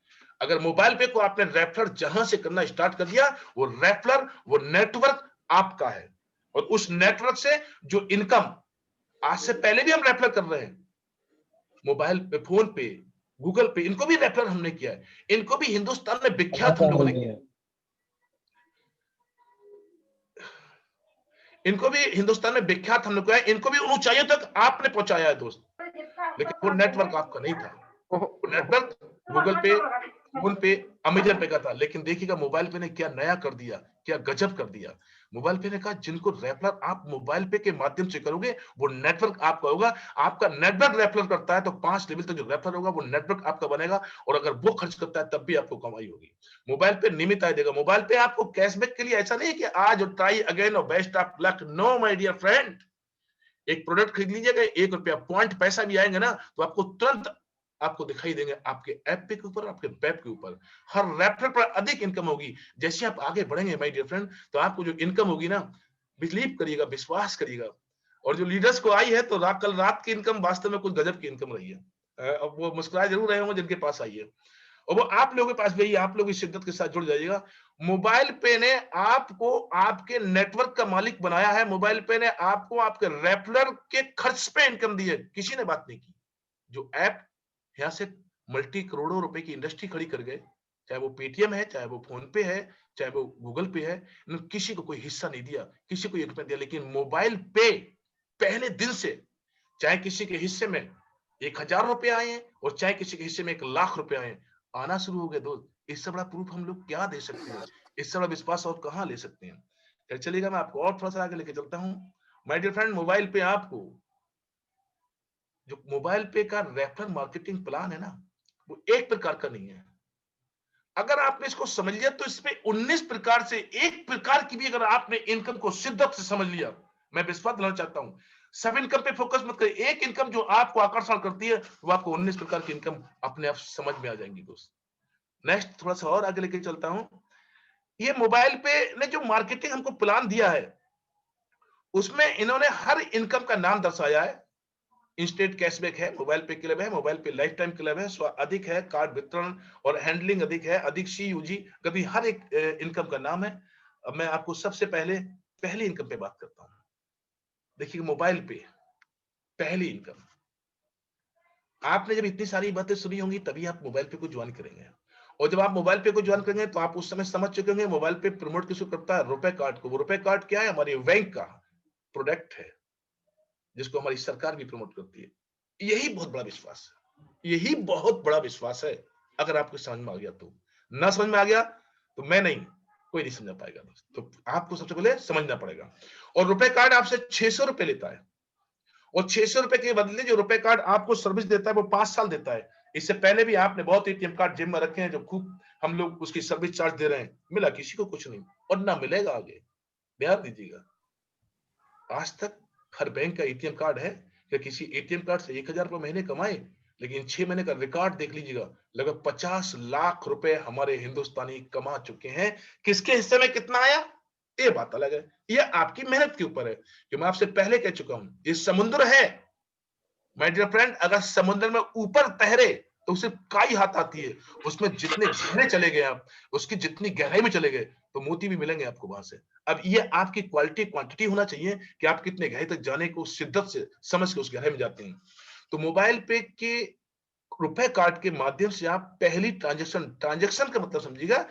अगर मोबाइल पे को आपने रेफरल जहां से करना स्टार्ट कर दिया, वो रेफरल, वो नेटवर्क आपका है। और उस नेटवर्क से जो इनकम आज से पहले भी हम रेफरल कर रहे हैं, मोबाइल पे, फोन पे, गूगल पे, इनको भी रेफरल हमने किया है। इनको भी हिंदुस्तान में विख्यात हम लोगों ने किया, इनको भी हिंदुस्तान में विख्यात हम लोग को है, इनको भी उन ऊंचाइयों तक आपने पहुंचाया है दोस्त। लेकिन वो नेटवर्क आपका नहीं था, वो नेटवर्क गूगल पे, फोन पे, अमेजन पे का था। लेकिन देखिएगा मोबाइल पे ने क्या नया कर दिया, क्या गजब कर दिया। मोबाइल पे ने कहा जिनको रेफरल आप मोबाइल पे के माध्यम से करोगे वो नेटवर्क आपका होगा। आपका नेटवर्क रेफरल करता है तो 5 लेवल तक जो रेफरल होगा वो नेटवर्क आपका बनेगा, और अगर वो खर्च करता है तब भी आपको कमाई होगी। मोबाइल पे नियमित आय देगा। मोबाइल पे आपको कैशबैक के लिए ऐसा नहीं कि आज और ट्राई अगेन और best of luck, no my dear friend. एक प्रोडक्ट खरीद लीजिएगा, 1 रुपया पॉइंट पैसा भी आएंगे ना तो आपको तुरंत आपको दिखाई देंगे आपके ऐप पे के ऊपर, आपके वेब के ऊपर। हर रेफरल पर अधिक इनकम होगी। जैसे आप आगे बढ़ेंगे माय डियर फ्रेंड, तो आपको जो इनकम होगी ना, बिलीव करिएगा, विश्वास करिएगा। और जो लीडर्स को आई है तो कल रात की इनकम वास्तव में कुछ गजब की इनकम रही है। अब वो मुस्कुराए जरूर रहे होंगे जिनके पास आई है, और वो आप लोगों के पास भी, आप लोग इस शिद्दत के साथ जुड़ जाइएगा। मोबाइल पे ने आपको आपके नेटवर्क का मालिक बनाया है। मोबाइल पे ने आपको आपके रेफरल के खर्च पे इनकम दी है, किसी ने बात नहीं की। जो ऐप यहाँ से मल्टी करोड़ों रुपए की इंडस्ट्री खड़ी कर गए, चाहे वो पेटीएम है, चाहे वो फोन पे है, चाहे वो गूगल पे है, इन्होंने किसी को कोई हिस्सा नहीं दिया, किसी को 1 रुपया दिया। लेकिन मोबाइल पे पहले दिन से, चाहे किसी के हिस्से में 1000 रुपए आए हैं और चाहे किसी के हिस्से में 1 लाख रुपए आए, आना शुरू हो गए दोस्त। इससे बड़ा प्रूफ हम लोग क्या दे सकते हैं? इससे बड़ा विश्वास और कहां ले सकते हैं? फिर चलिएगा, मैं आपको और थोड़ा सा आगे लेके चलता हूं। माय डियर फ्रेंड, मोबाइल पे आपको जो मोबाइल पे का रेफरल मार्केटिंग प्लान है ना, वो एक प्रकार का नहीं है। अगर आपने इसको समझ लिया तो इसमें 19 प्रकार से एक प्रकार की भी अगर आपने इनकम को शिद्दत से समझ लिया, मैं विश्वास दिलाना चाहता हूं, सब इनकम पे फोकस मत करिए। एक इनकम जो आपको आकर्षण करती है, वो आपको 19 प्रकार की इनकम अपने आप समझ में आ जाएंगी दोस्त। नेक्स्ट थोड़ा सा और आगे लेके चलता हूं। ये मोबाइल पे ने जो मार्केटिंग हमको प्लान दिया है, उसमें इन्होंने हर इनकम का नाम दर्शाया है। इंस्टेंट कैशबैक है, मोबाइल पे क्लब है, मोबाइल पे लाइफ टाइम क्लब है, अधिक है, कार्ड वितरण और हैंडलिंग अधिक है, अधिक CUG, कभी हर एक इनकम का नाम है। अब मैं आपको सबसे पहले पहली इनकम पे बात करता हूं। देखिए, मोबाइल पे पहली इनकम, आपने जब इतनी सारी बातें सुनी होंगी तभी आप मोबाइल पे को ज्वाइन करेंगे, और जब आप मोबाइल पे को ज्वाइन करेंगे तो आप उस समय समझ चुके होंगे मोबाइल पे प्रमोट किसको करता है? रुपए कार्ड को। वो रुपए कार्ड क्या है? हमारे बैंक का प्रोडक्ट है, जिसको हमारी सरकार भी प्रमोट करती है। यही बहुत बड़ा विश्वास है, यही बहुत बड़ा विश्वास है। अगर आपको समझ में आ गया तो, ना समझ में आ गया तो मैं नहीं, कोई नहीं समझ पाएगा दोस्त। तो आपको सबसे पहले समझना पड़ेगा। और रुपए कार्ड आपसे 600 रुपए लेता है, और 600 रुपए के बदले जो रुपए कार्ड आपको सर्विस देता है वो 5 साल देता है। इससे पहले भी आपने बहुत ATM कार्ड जेब में रखे हैं जो खूब हम लोग उसकी सर्विस चार्ज दे रहे हैं, मिला किसी को कुछ नहीं, और ना मिलेगा आगे। ध्यान दीजिएगा, आज तक हर बैंक का ATM कार्ड है या किसी ATM कार्ड से 1000 रुपए महीने कमाए, लेकिन 6 महीने का रिकॉर्ड देख लीजिएगा, लगभग 50 लाख रुपए हमारे हिंदुस्तानी कमा चुके हैं। किसके हिस्से में कितना आया, ये बात अलग है, ये आपकी मेहनत के ऊपर है। जो मैं आपसे पहले कह चुका हूं, ये समुद्र है माय डियर फ्रेंड। अगर समुद्र में ऊपर तैरे तो उसे काई हाथ आती है, उसमें जितने गहरे चले गए आप, उसकी जितनी गहराई में चले गए तो मोती भी मिलेंगे आपको वहां से। अब ये आपकी क्वालिटी क्वांटिटी होना चाहिए कि आप कितने गहरे तक जाने को शिद्दत से समझ के उस गहराई में जाते हैं। तो मोबाइल पे के रुपए कार्ड के माध्यम से आप पहली ट्रांजेक्शन का मतलब समझिएगा।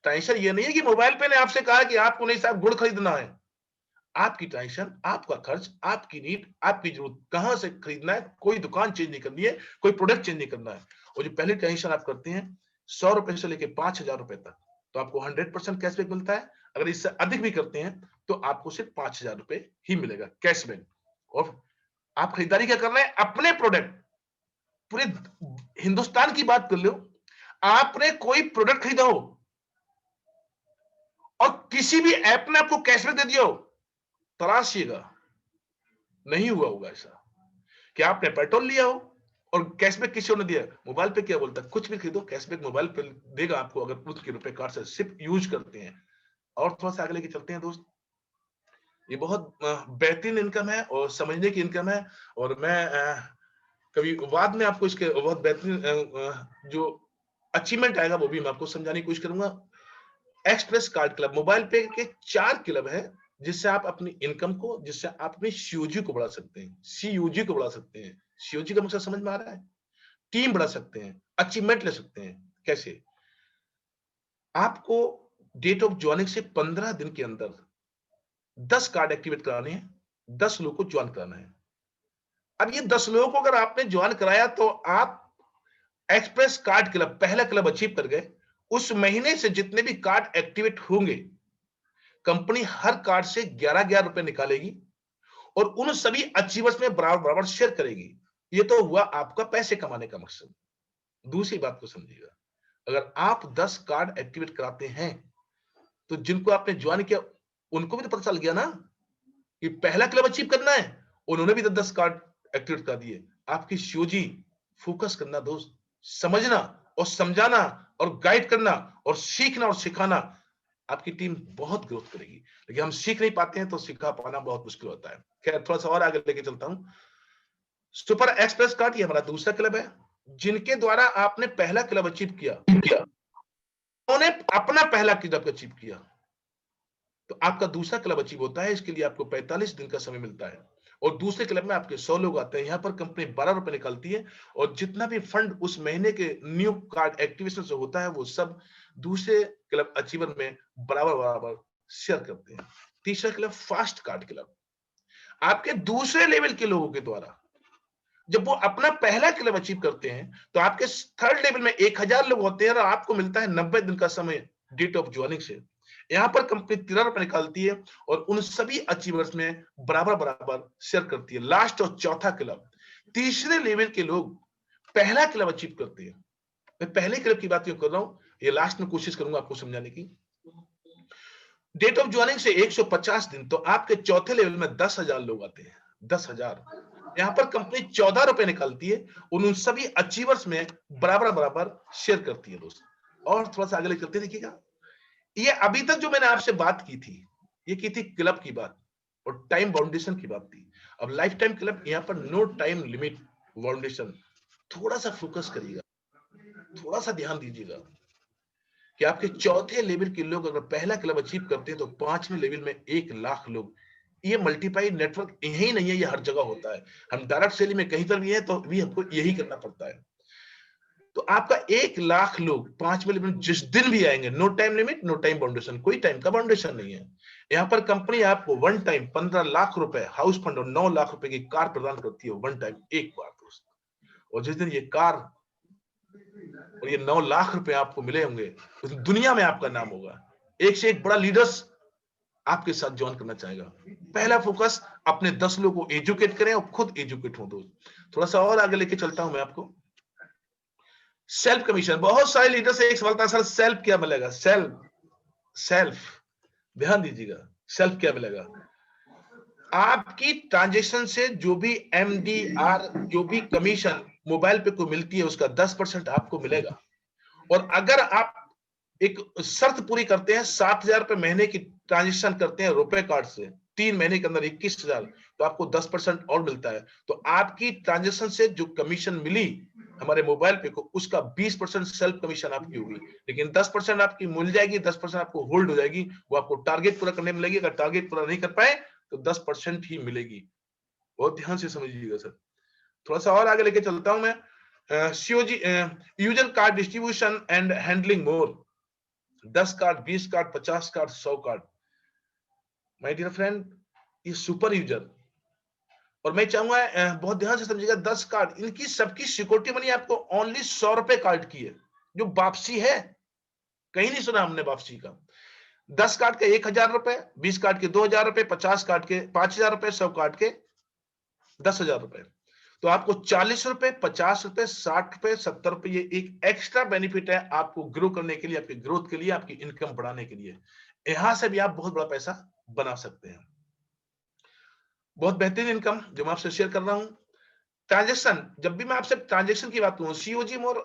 ट्रांजेक्शन ये नहीं है कि मोबाइल पे ने आपसे कहा कि आपको नहीं साहब गुड़ खरीदना है। आपकी टेंशन, आपका खर्च, आपकी नीड, आपकी जरूरत, कहां से खरीदना है, कोई दुकान चेंज नहीं करनी है, कोई प्रोडक्ट चेंज नहीं करना है। और जो पहली टेंशन आप करते हैं 100 रुपए से लेकर 5000 रुपए तक, तो आपको 100% कैशबैक मिलता है। अगर इससे अधिक भी करते हैं तो आपको सिर्फ 5000 रुपए ही मिलेगा कैशबैक। और आप खरीदारी क्या कर रहे हैं? अपने प्रोडक्ट। पूरे हिंदुस्तान की बात कर लो, आपने कोई प्रोडक्ट खरीदा हो और किसी भी ऐप ने आपको कैशबैक दे दिया हो, तलाशिएगा, नहीं हुआ होगा ऐसा कि आपने पेट्रोल लिया हो और कैशबैक किसी और ने दिया। मोबाइल पे क्या बोलता है, कुछ भी खरीदो कैशबैक मोबाइल पे देगा आपको, अगर उसके रुपए कार्ड से सिर्फ यूज करते हैं। और थोड़ा सा आगे लेके चलते हैं दोस्त। ये बहुत बेहतरीन इनकम है और समझने की इनकम है, और मैं कभी बाद में आपको इसके बहुत बेहतरीन जो अचीवमेंट आएगा वो भी मैं आपको समझाने की कोशिश करूंगा। एक्सप्रेस कार्ड क्लब, मोबाइल पे के 4 क्लब है जिससे आप अपनी इनकम को, जिससे आप अपनी CUG को बढ़ा सकते हैं, CUG को बढ़ा सकते हैं। CUG का मतलब समझ में आ रहा है? टीम बढ़ा सकते हैं, अचीवमेंट ले सकते हैं। कैसे? आपको डेट ऑफ ज्वाइनिंग से 15 दिन के अंदर 10 कार्ड एक्टिवेट कराने हैं, 10 लोगों को ज्वाइन कराना है। अब ये 10 लोगों को अगर आपने ज्वाइन कराया तो आप एक्सप्रेस कार्ड क्लब, पहला क्लब अचीव कर गए। उस महीने से जितने भी कार्ड एक्टिवेट होंगे, कंपनी हर कार्ड से 11-11 रुपए निकालेगी और उन सभी अचीवर्स में बराबर बराबर शेयर करेगी। ये तो हुआ आपका पैसे कमाने का मकसद। दूसरी बात को समझिएगा, अगर आप 10 कार्ड एक्टिवेट कराते हैं तो जिनको आपने ज्वाइन किया उनको भी तो पता चल गया ना कि पहला क्लब अचीव करना है, उन्होंने भी तो 10 कार्ड एक्टिवेट कर दिए। आपकी CUG फोकस करना दोस्त, समझना और समझाना और गाइड करना और सीखना और सिखाना, आपकी टीम बहुत ग्रोथ करेगी। लेकिन हम सीख नहीं पाते हैं तो सिखा पाना बहुत मुश्किल होता है। खैर, थोड़ा सा और आगे लेके चलता हूं। सुपर एक्सप्रेस कार्ड, ये हमारा दूसरा क्लब है। जिनके द्वारा आपने पहला क्लब अचीव किया, उन्होंने अपना पहला क्लब अचीव किया, तो आपका दूसरा क्लब अचीव होता है। इसके लिए आपको 45 दिन का समय मिलता है और दूसरे क्लब में आपके 100 लोग आते हैं। यहाँ पर कंपनी 12 रुपए निकालती है और जितना भी फंड उस महीने के न्यू कार्ड एक्टिवेशन से होता है वो सब दूसरे क्लब अचीवर में बराबर बराबर शेयर करते हैं। तीसरा क्लब फास्ट कार्ड क्लब, आपके दूसरे लेवल के लोगों के द्वारा जब वो अपना पहला क्लब अचीव करते हैं तो आपके थर्ड लेवल में 1000 लोग होते हैं और आपको मिलता है 90 दिन का समय डेट ऑफ ज्वाइनिंग से। यहाँ पर कंपनी 13 रुपए निकालती है और उन सभी अचीवर्स में बराबर बराबर शेयर करती है। लास्ट और चौथा क्लब, तीसरे लेवल के लोग पहला क्लब अचीव करते हैं। मैं पहले क्लब की बात क्यों कर रहा हूं, ये लास्ट में कोशिश करूंगा आपको समझाने की। डेट ऑफ ज्वाइनिंग से 150 दिन, तो आपके चौथे लेवल में 10,000 लोग आते हैं। 10,000, यहाँ पर कंपनी 14 रुपए निकालती है उन सभी अचीवर्स में बराबर बराबर शेयर करती है दोस्त। और थोड़ा सा आगे लेकर चलते देखिएगा, ये अभी तक जो मैंने आपसे बात की थी, ये की थी क्लब की बात और टाइम बाउंडेशन की बात थी। अब लाइफ टाइम क्लब, यहाँ पर नो टाइम लिमिट बाउंडेशन। थोड़ा सा फोकस करिएगा, थोड़ा सा ध्यान दीजिएगा कि आपके चौथे लेवल के लोग अगर पहला क्लब अचीव करते हैं तो पांचवें लेवल में 1 लाख लोग। ये मल्टीप्लाई नेटवर्क यही नहीं है, ये हर जगह होता है। हम डायरेक्ट सेलिंग में कहीं पर भी है तो भी हमको यही करना पड़ता है। तो आपका 1 लाख लोग 5वें लेवल में जिस दिन भी आएंगे, no time limit, no time boundation, कोई टाइम का बाउंडेशन नहीं है। यहाँ पर कंपनी आपको वन टाइम 15 लाख रुपए हाउस फंड और 9 लाख रुपए की कार प्रदान करती है वन टाइम, एक बार दोस्त। और जिस दिन ये कार और ये 9 लाख रुपए आपको मिले होंगे उस दिन दुनिया में आपका नाम होगा। एक से एक बड़ा लीडर्स आपके साथ ज्वाइन करना चाहेगा। पहला फोकस, अपने 10 लोगों को एजुकेट करें और खुद एजुकेट हो दोस्त। थोड़ा सा और आगे लेके चलता हूं मैं आपको। सेल्फ कमीशन, बहुत सारे लीडर से एक सवाल था, सर सेल्फ क्या मिलेगा? सेल्फ ध्यान दीजिएगा, सेल्फ क्या मिलेगा? आपकी ट्रांजेक्शन से जो भी MDR, जो भी कमीशन मोबाइल पे को मिलती है उसका 10% आपको मिलेगा। और अगर आप एक शर्त पूरी करते हैं, 7,000 रुपए महीने की ट्रांजेक्शन करते हैं रुपए कार्ड से 3 महीने के अंदर 21,000, तो आपको 10% और मिलता है। तो आपकी ट्रांजेक्शन से जो कमीशन मिली हमारे मोबाइल पे को, उसका 20% सेल्फ कमीशन आपकी होगी, लेकिन 10% आपकी मिल जाएगी, 10% आपको होल्ड हो जाएगी, वो आपको टारगेट पूरा करने में लगेगी। अगर टारगेट पूरा नहीं कर पाए तो 10% ही मिलेगी। बहुत ध्यान से समझिएगा सर। थोड़ा सा और आगे लेके चलता हूं मैं। COG, user card distribution and handling more, 10 card, 20 card, 50 card, 100 card. My dear friend, ये सुपर यूजर, और मैं चाहूंगा बहुत ध्यान से समझिएगा, 10 कार्ड, इनकी सबकी सिक्योरिटी मनी आपको ओनली 100 रुपए कार्ड की है, जो वापसी है। कहीं नहीं सुना हमने वापसी का। 10 कार्ड के 1,000 रुपए, 20 कार्ड के 2,000 रुपए, 50 कार्ड के 5,000 रुपए, 100 कार्ड के 10,000 रुपए। तो आपको 40 रुपए, 50 रुपए, 60 रुपए, 70 रुपए, ये एक एक्स्ट्रा बेनिफिट है आपको ग्रो करने के लिए, आपकी ग्रोथ के लिए, आपकी इनकम बढ़ाने के लिए। यहां से भी आप बहुत बड़ा पैसा बना सकते हैं। बहुत बेहतरीन इनकम जो मैं आपसे शेयर कर रहा हूं। ट्रांजेक्शन, जब भी मैं आपसे ट्रांजेक्शन की बात करूं, COG मोर,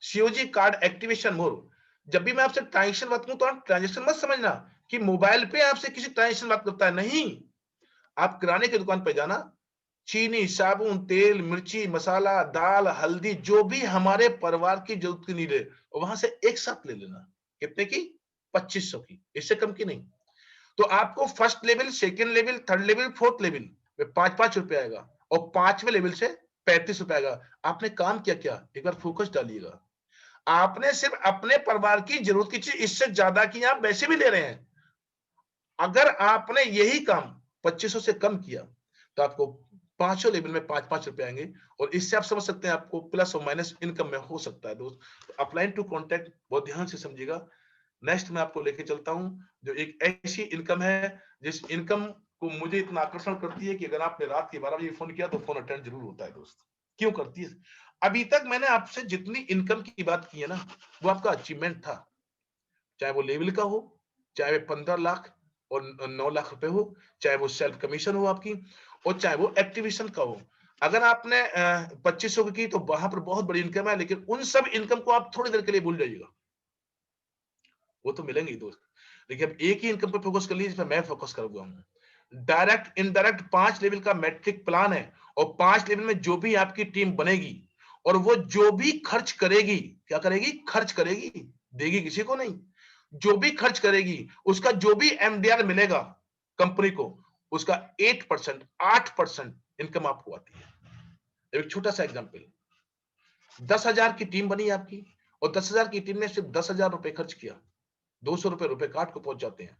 COG कार्ड एक्टिवेशन मोर, जब भी मैं आपसे ट्रांजेक्शन बात करूं तो आप ट्रांजेक्शन मत समझना कि मोबाइल पे आपसे किसी ट्रांजेक्शन बात करता है, नहीं। आप किराने की दुकान पे जाना, चीनी, साबुन, तेल, मिर्ची, मसाला, दाल, हल्दी, जो भी हमारे परिवार की जरूरत की नीड है, वहां से एक साथ ले लेना। कितने की? 2500 की, इससे कम की नहीं। तो आपको first level, second level, third level, fourth level में 5-5 रुपए आएगा और 5वें लेवल से 35 रुपए आएगा। आपने काम किया क्या? एक बार फोकस डालिएगा। आपने सिर्फ अपने परिवार की जरूरत की चीज इससे ज्यादा की आप वैसे भी ले रहे हैं। अगर आपने यही काम 2500 से कम किया तो आपको 5वें लेवल में 5-5 रुपए आएंगे, और इससे आप समझ सकते हैं आपको प्लस और माइनस इनकम में हो सकता है दोस्त। तो अपलाइन टू कॉन्टैक्ट बहुत ध्यान से समझिएगा। नेक्स्ट मैं आपको लेके चलता हूं जो एक ऐसी इनकम है जिस इनकम को मुझे इतना आकर्षण करती है कि अगर आपने रात के 12 बजे फोन किया तो फोन अटेंड जरूर होता है दोस्त। क्यों करती है? अभी तक मैंने आपसे जितनी इनकम की बात की है ना, वो आपका अचीवमेंट था, चाहे वो लेवल का हो, चाहे वो 15 लाख और 9 लाख रुपए हो, चाहे वो सेल्फ कमीशन हो आपकी, और चाहे वो एक्टिवेशन का हो। अगर आपने 2500 की तो वहां पर बहुत बड़ी इनकम है, लेकिन उन सब इनकम को आप थोड़ी देर के लिए भूल जाइएगा, वो तो मिलेंगे ही दोस्त। लेकिन अब एक ही इनकम पर फोकस कर लीजिए, जिस पर मैं फोकस करूंगा हूं। डायरेक्ट इनडायरेक्ट 5 लेवल का मैट्रिक प्लान है, और 5 लेवल में जो भी आपकी टीम बनेगी और वो जो भी खर्च करेगी, क्या करेगी? खर्च करेगी, देगी किसी को नहीं। जो भी खर्च करेगी उसका जो भी एमडीआर मिलेगा कंपनी को, उसका 8% इनकम आपको आती है। एक छोटा सा एग्जांपल, 10,000 की टीम बनी आपकी और 10,000 की टीम ने सिर्फ 10,000 रुपए खर्च किया, 200 रुपए कार्ड को पहुंच जाते हैं,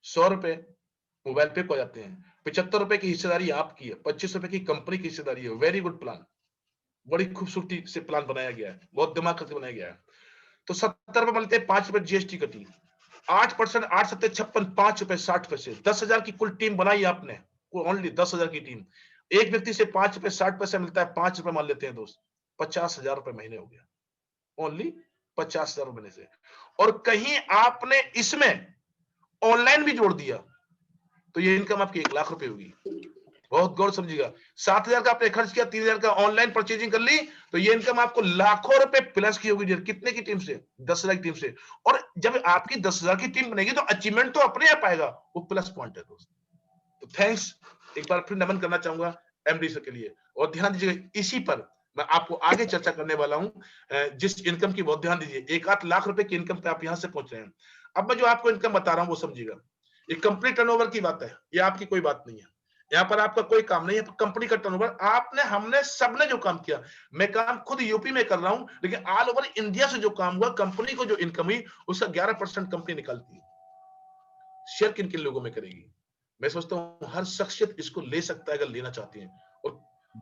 100 रुपए मोबाइल पे को जाते हैं, 75 रुपए की हिस्सेदारी आपकी है, 25 रुपए की कंपनी की हिस्सेदारी है। वेरी गुड प्लान, बड़ी खूबसूरती से प्लान बनाया गया है, बहुत दिमाग करके बनाया गया है। तो 70 रुपए मिलते हैं, 5 रुपए जीएसटी कटी, 8%, 8 7 56, 5 रुपए 60 पैसे। 10,000 की कुल टीम बनाई आपने, ओनली 10,000 की टीम, एक व्यक्ति से 5 रुपए 60 पैसे मिलता है, 5 रुपए मान लेते हैं दोस्त, 50,000 रुपए महीने हो गया, ओनली 50,000 रुपए से। और कहीं आपने इसमें ऑनलाइन भी जोड़ दिया तो ये इनकम आपकी 1 लाख रुपए होगी। बहुत गौर समझिएगा, 7,000 का आपने खर्च किया, 3,000 का ऑनलाइन परचेजिंग कर ली, तो ये इनकम आपको लाखों रुपए प्लस की होगी। कितने की टीम से? 10,000 की टीम से। और जब आपकी 10,000 की टीम बनेगी तो अचीवमेंट तो अपने आप आएगा, वो प्लस पॉइंट है दोस्त। तो थैंक्स, एक बार फिर नमन करना चाहूंगा एमडी सर के लिए। और ध्यान दीजिएगा, इसी पर मैं आपको आगे चर्चा करने वाला हूं, जिस इनकम की बहुत ध्यान दीजिए, 1-8 लाख रुपए की इनकम पे आप यहां से पहुंच रहे हैं। अब मैं जो आपको इनकम बता रहा हूं वो समझिएगा, ये कंपनी टर्नओवर की बात है, ये आपकी कोई बात नहीं है, यहाँ पर आपका कोई काम नहीं है, कंपनी का टर्नओवर आपने, हमने, सबने जो काम किया, मैं काम खुद यूपी में कर रहा हूं, लेकिन ऑल ओवर इंडिया से जो काम हुआ, कंपनी को जो इनकम हुई उसका 11% कंपनी निकालती है। शेयर किन किन लोगों में करेगी? मैं सोचता हूं हर शख्सियत इसको ले सकता है अगर लेना चाहती है, और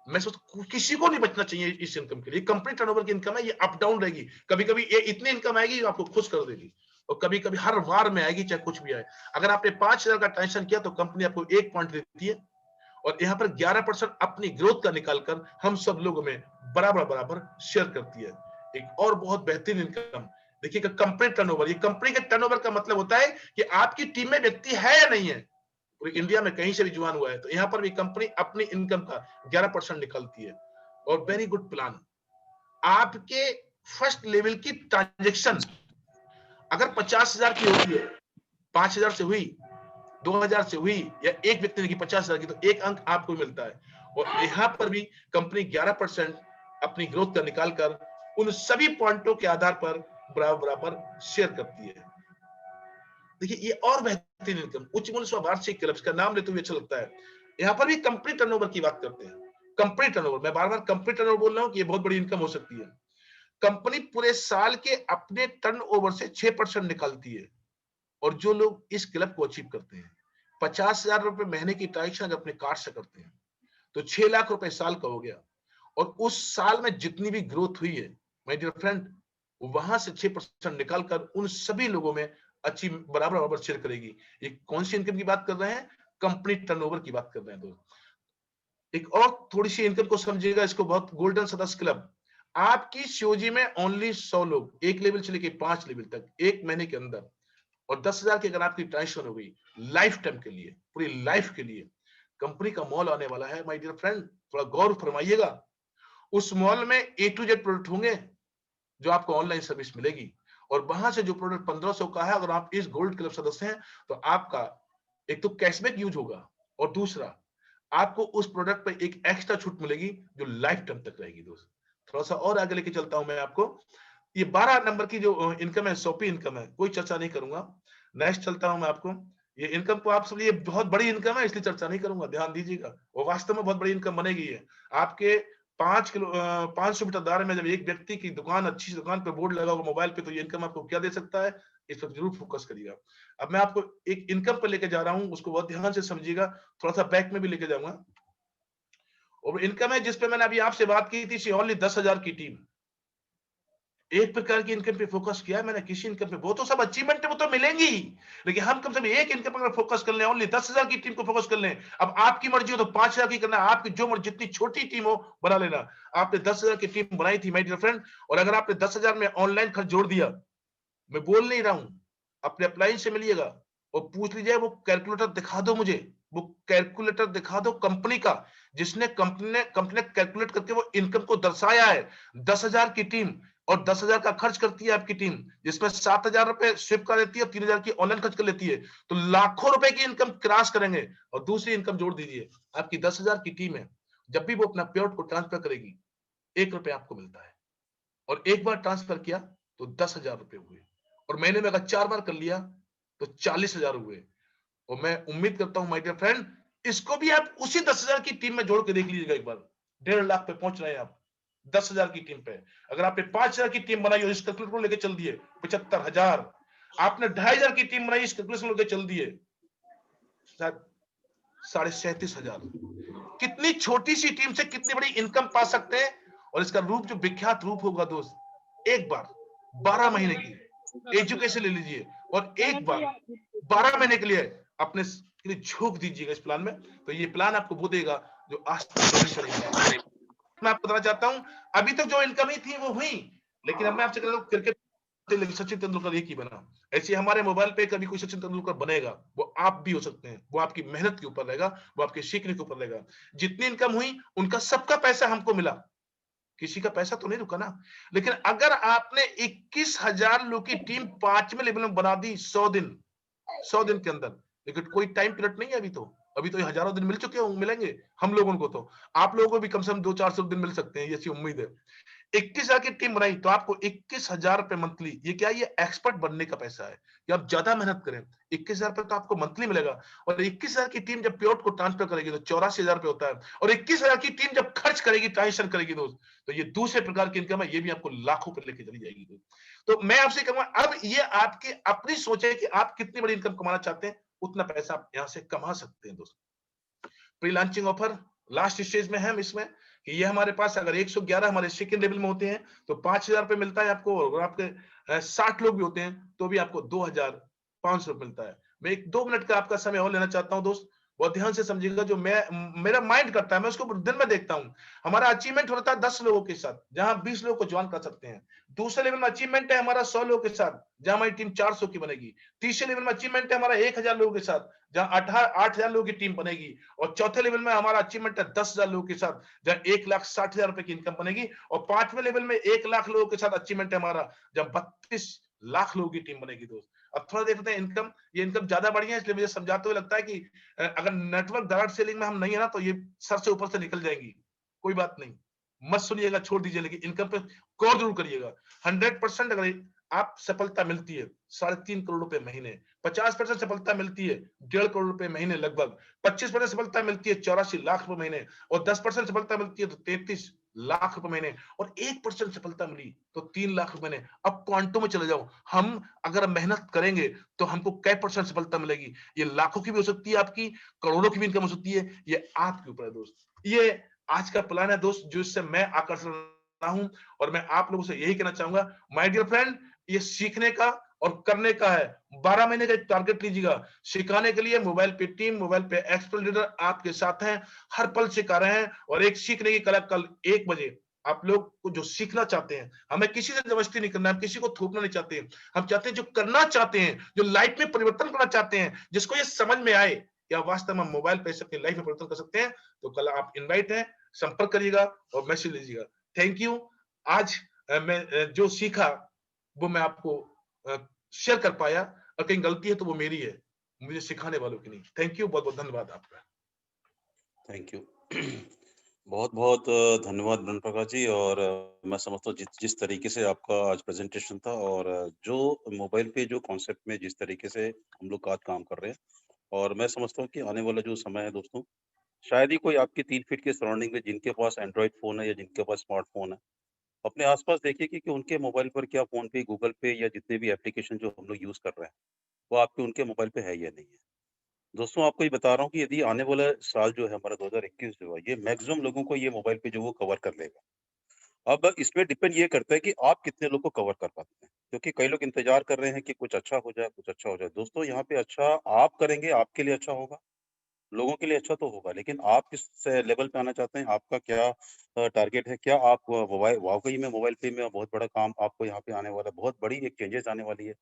मैं सोचता किसी को नहीं बचना चाहिए इस इनकम के लिए। कंपनी टर्नओवर की इनकम है, ये अप डाउन रहेगी, कभी कभी ये इतनी इनकम आएगी जो आपको खुश कर देगी, और कभी कभी हर वार में आएगी, चाहे कुछ भी आए। अगर आपने 5,000 का ट्रांजेक्शन किया तो कंपनी आपको 1 पॉइंट देती है, और यहाँ पर 11% अपनी ग्रोथ का निकालकर हम सब लोगों में बराबर बराबर शेयर करती है। एक और बहुत बेहतरीन इनकम देखिएगा, कंपनी टर्नओवर। ये कंपनी के टर्नओवर का मतलब होता है कि आपकी टीम में व्यक्ति है या नहीं है, पूरी इंडिया में कहीं से भी ज्वाइन हुआ है, तो यहाँ पर भी कंपनी अपनी इनकम का 11% निकालती है। और वेरी गुड प्लान, आपके फर्स्ट लेवल की ट्रांजेक्शन अगर 50,000 की होती है, 5,000 से हुई, 2,000 से हुई, या एक व्यक्ति की 50,000 की, तो 1 अंक आपको मिलता है। और यहाँ पर भी कंपनी 11% अपनी ग्रोथ का निकालकर उन सभी पॉइंटों के आधार पर बराबर बराबर शेयर करती है। देखिए ये और बेहतरीन इनकम, उच्च मूल्य स्वार्षिक क्लब्स का नाम लेते हुए अच्छा लगता है। यहाँ पर भी कंपनी टर्नओवर की बात करते हैं। कंपनी टर्नओवर, मैं बार बार कंपनी टर्नओवर बोल रहा हूँ कि ये बहुत बड़ी इनकम हो सकती है। कंपनी पूरे साल के अपने टर्नओवर से 6% निकालती है, और जो लोग इस क्लब को अचीव करते हैं, 50,000 रुपए महीने की ट्रांजेक्शन अपने कार्ड से करते हैं, तो 6 लाख रुपए साल का हो गया। और उस साल में जितनी भी ग्रोथ हुई है माय डियर फ्रेंड, वहां से 6% निकालकर उन सभी लोगों में अचीव बराबर बराबर शेयर करेगी। ये कौन सी इनकम की बात कर रहे हैं? कंपनी टर्नओवर की बात कर रहे हैं दोस्त। एक और थोड़ी सी इनकम को समझिएगा, इसको बहुत गोल्डन सदस्य क्लब। आपकी सीओजी में ओनली 100 लोग, 1 लेवल से लेकर 5 लेवल तक, 1 महीने के अंदर, और 10,000 की अगर आपकी ट्रांजेक्शन हो गई, लाइफ टाइम के लिए, पूरी लाइफ के लिए कंपनी का मॉल आने वाला है माय डियर फ्रेंड, थोड़ा गौर फरमाइएगा। उस मॉल में A to Z प्रोडक्ट होंगे जो आपको ऑनलाइन सर्विस मिलेगी, और वहां से जो प्रोडक्ट 1500 का है, अगर आप इस गोल्ड क्लब सदस्य हैं तो आपका एक तो कैशबैक यूज होगा, और दूसरा आपको उस प्रोडक्ट पर एक एक्स्ट्रा छूट मिलेगी जो लाइफ टाइम तक रहेगी दोस्त। थोड़ा सा और आगे लेके चलता हूं मैं आपको। ये 12 नंबर की जो इनकम है, शॉपी इनकम है, कोई चर्चा नहीं करूंगा, नेक्स्ट चलता हूं मैं आपको। ये इनकम को आप सब, ये बहुत बड़ी इनकम है इसलिए चर्चा नहीं करूंगा, ध्यान दीजिएगा, वो वास्तव में बहुत बड़ी इनकम बनेगी। है आपके 500 मीटर दायरे में जब एक व्यक्ति की दुकान, अच्छी दुकान पे बोर्ड लगा होगा मोबाइल पे, तो ये इनकम आपको क्या दे सकता है, इस पर जरूर फोकस करिएगा। अब मैं आपको एक इनकम पर लेके जा रहा हूं, उसको बहुत ध्यान से समझिएगा, थोड़ा सा बैक में भी लेके जाऊंगा। और इनकम है जिसपे मैंने अभी आपसे बात की थी, ओनली 10,000 की टीम, एक प्रकार की इनकम पे फोकस किया है मैंने, किसी इनकम पे, वो तो सब अचीवमेंट है, वो तो मिलेंगी, लेकिन हम कम से कम एक इनकम पर फोकस कर लें, ओनली 10,000 की टीम को फोकस कर लें। अब आपकी मर्जी हो तो 5,000 की करना, आपकी जो मर्जी, जितनी छोटी टीम हो बना लेना। आपने 10,000 की टीम बनाई थी माय डियर फ्रेंड, और अगर आपने 10,000 में ऑनलाइन खर्च जोड़ दिया, मैं बोल नहीं रहा हूं, अपने अपलाइन से मिलिएगा और पूछ लीजिए, वो कैलकुलेटर दिखा दो मुझे, वो कैलकुलेटर दिखा दो कंपनी का, जिसने कंपनी ने कैलकुलेट करके वो इनकम को दर्शाया है। 10,000 की टीम और 10,000 का खर्च करती है आपकी टीम, जिसमें 7,000 रुपए स्विप कर देती है और 3,000 की ऑनलाइन खर्च कर लेती है, तो लाखों रुपए की इनकम क्रॉस करेंगे। और दूसरी इनकम जोड़ दीजिए, आपकी 10,000 की टीम है, जब भी वो अपना पेआउट को ट्रांसफर करेगी, 1 रुपया आपको मिलता है। और एक बार ट्रांसफर किया तो 10,000 रुपए हुए, और महीने में अगर 4 बार कर लिया तो 40,000 हुए। और मैं उम्मीद करता हूं माय डियर फ्रेंड, इसको भी आप उसी 10,000 की टीम में जोड़ के देख लीजिएगा एक बार। 1.5 लाख पे पहुंच रहे हैं आप 10,000 की टीम पे। अगर आपने 5,000 की टीम बनाई और इस कैलकुलेटर को लेकर चल दिए 75,000, आपने 2,500 की टीम बनाई इस कैलकुलेशन को लेकर चल दिए शायद 37,500। कितनी छोटी सी टीम से कितनी बड़ी इनकम पा सकते हैं। और इसका रूप जो विख्यात रूप होगा दोस्त, एक बार 12 महीने की एजुकेशन ले लीजिए और एक बार 12 महीने के लिए अपने के लिए झोंक दीजिएगा इस प्लान में, तो ये प्लान आपको वो देगा जो आज तक मैं आपको बताना चाहता हूं। अभी तक जो इनकम ही थी वो हुई, लेकिन अब मैं आपसे कह रहा हूं क्रिकेट लेकिन सचिन तेंदुलकर एक ही बना। ऐसे हमारे मोबाइल पे कभी कोई सचिन तेंदुलकर बनेगा, वो आप भी हो सकते हैं। वो आपकी मेहनत के ऊपर रहेगा, वो आपके सीखने के ऊपर रहेगा। जितनी इनकम हुई उनका सबका पैसा हमको मिला, किसी का पैसा तो नहीं रुका ना। लेकिन अगर आपने 21,000 लोग की टीम 5वें लेवल में बना दी 100 दिन के अंदर, लेकिन कोई टाइम पीरियड नहीं है अभी तो ये हजारों दिन मिल चुके होंगे, मिलेंगे हम लोगों को। तो आप लोगों को भी कम से कम 200-400 दिन मिल सकते हैं, ये ऐसी उम्मीद है। 21,000 की टीम बनाई तो आपको 21,000 रुपए मंथली, ये क्या, ये एक्सपर्ट बनने का पैसा है कि आप ज्यादा मेहनत करें। 21,000 रुपए तो आपको मंथली मिलेगा। और 21,000 की टीम जब पेआउट को ट्रांसफर करेगी तो 84,000 रुपए होता है। और 21,000 की टीम जब खर्च करेगी, ट्रांजेक्शन करेगी दोस्त, तो ये दूसरे प्रकार की इनकम है, ये भी आपको लाखों पे लेके चली जाएगी दोस्त। तो मैं आपसे कहूंगा, अब ये आपकी अपनी सोच है कि आप कितनी बड़ी इनकम कमाना चाहते हैं, उतना पैसा आप यहां से कमा सकते हैं दोस्त। Pre launching offer last stage में है हम इसमें, कि ये हमारे पास अगर 111 हमारे सेकंड लेवल में होते हैं तो 5,000 रुपए मिलता है आपको। और आपके 60 लोग भी होते हैं तो भी आपको 2,500 मिलता है। मैं 1-2 मिनट का आपका समय और लेना चाहता हूं दोस्त, बहुत ध्यान से समझिएगा। जो मेरा माइंड करता है, मैं उसको दिन में देखता हूं। हमारा अचीवमेंट होता है 10 लोगों के साथ, जहां 20 लोगों को ज्वाइन कर सकते हैं। दूसरे लेवल में अचीवमेंट है हमारा 100 लोगों के साथ, जहां हमारी टीम 400 की बनेगी। तीसरे लेवल में अचीवमेंट है हमारा 1,000 लोगों के साथ, जहां 8,000 लोगों की टीम बनेगी। और चौथे लेवल में हमारा अचीवमेंट है 10,000 लोगों के साथ, जहां 1,60,000 रुपए की इनकम बनेगी। और 5वें लेवल में 1 लाख लोगों के साथ अचीवमेंट है हमारा, जहां 32 लाख लोगों की टीम बनेगी दोस्त। अब थोड़ा देखते हैं इनकम, ये इनकम ज्यादा बढ़ी है, इसलिए मुझे समझाते हुए लगता है कि अगर नेटवर्क डायरेक्ट सेलिंग में हम नहीं है ना, तो ये सर से ऊपर से निकल जाएंगी। कोई बात नहीं, मत सुनिएगा, छोड़ दीजिए, लेकिन इनकम पे गौर जरूर करिएगा। 100% अगर आप सफलता मिलती है 3.5 करोड़ रुपए महीने, 50% सफलता मिलती है 1.5 करोड़ रुपए महीने लगभग, 25% सफलता मिलती है 84 लाख रुपए महीने, और 10% सफलता मिलती है तो 33 लाख रुपए महीने, और 1% सफलता मिली तो 3 लाख रुपए महीने। अब क्वांटम में चले जाओ, हम अगर मेहनत करेंगे तो हमको कै % सफलता मिलेगी। ये लाखों की भी हो सकती है, आपकी करोड़ों की भी इनकम हो सकती है, ये आपके ऊपर है दोस्त। ये आज का प्लान है दोस्त, जो इससे मैं आकर्षण रहा हूं। और मैं आप लोगों से यही कहना चाहूंगा माय डियर फ्रेंड, ये सीखने का और करने का है। 12 महीने का एक टारगेट लीजिएगा। सिखाने के लिए मोबाइल पे टीम, मोबाइल पे एक्सपर्ट लीडर आपके साथ हैं, हर पल सिखा रहे हैं। और एक सीखने की कला, कल 1 बजे आप लोग को जो सीखना चाहते हैं, हमें किसी से जबरदस्ती नहीं करना, हम किसी को थोपना नहीं चाहते। हम चाहते हैं जो करना चाहते हैं, जो लाइफ में परिवर्तन करना चाहते हैं, जिसको ये समझ में आए कि आप वास्तव में मोबाइल पे अपनी लाइफ में परिवर्तन कर सकते हैं, तो कल आप इनवाइट हैं, संपर्क करिएगा और मैसेज लीजिएगा। Thank you. आज मैं जो सीखा वो मैं आपको शेयर कर पाया, और कहीं गलती है तो वो मेरी है, मुझे सिखाने वालों की नहीं। थैंक यू, बहुत बहुत धन्यवाद आपका। Thank you. बहुत बहुत धन्यवाद ब्रह्म प्रकाश जी। और मैं समझता हूँ जिस तरीके से आपका आज प्रेजेंटेशन था, और जो मोबाइल पे जो कॉन्सेप्ट में जिस तरीके से हम लोग आज काम कर रहे हैं, और मैं समझता हूँ कि आने वाला जो समय है दोस्तों, शायद ही कोई आपके 3 फीट के सराउंडिंग में जिनके पास एंड्रॉइड फोन है या जिनके पास स्मार्टफोन है, अपने आसपास देखिए कि उनके मोबाइल पर क्या फोन पे, गूगल पे या जितने भी एप्लीकेशन जो हम लोग यूज कर रहे हैं, वो आपके उनके मोबाइल पे है या नहीं है। दोस्तों आपको ये बता रहा हूँ कि यदि आने वाला साल जो है हमारा 2021 जो है, ये मैक्सिमम लोगों को ये मोबाइल पे जो वो कवर कर लेगा। अब इसमें डिपेंड ये करता है कि आप कितने लोग को कवर कर पाते हैं, क्योंकि कई लोग इंतजार कर रहे हैं कि कुछ अच्छा हो जाए, कुछ अच्छा हो जाए। दोस्तों यहाँ पे अच्छा आप करेंगे, आपके लिए अच्छा होगा, लोगों के लिए अच्छा तो होगा, लेकिन आप किस लेवल पे आना चाहते हैं, आपका क्या टारगेट है, क्या आप मोबाइल वाकई में मोबाइल पे में बहुत बड़ा काम आपको यहाँ पे आने वाला है, बहुत बड़ी एक चेंजेस आने वाली है।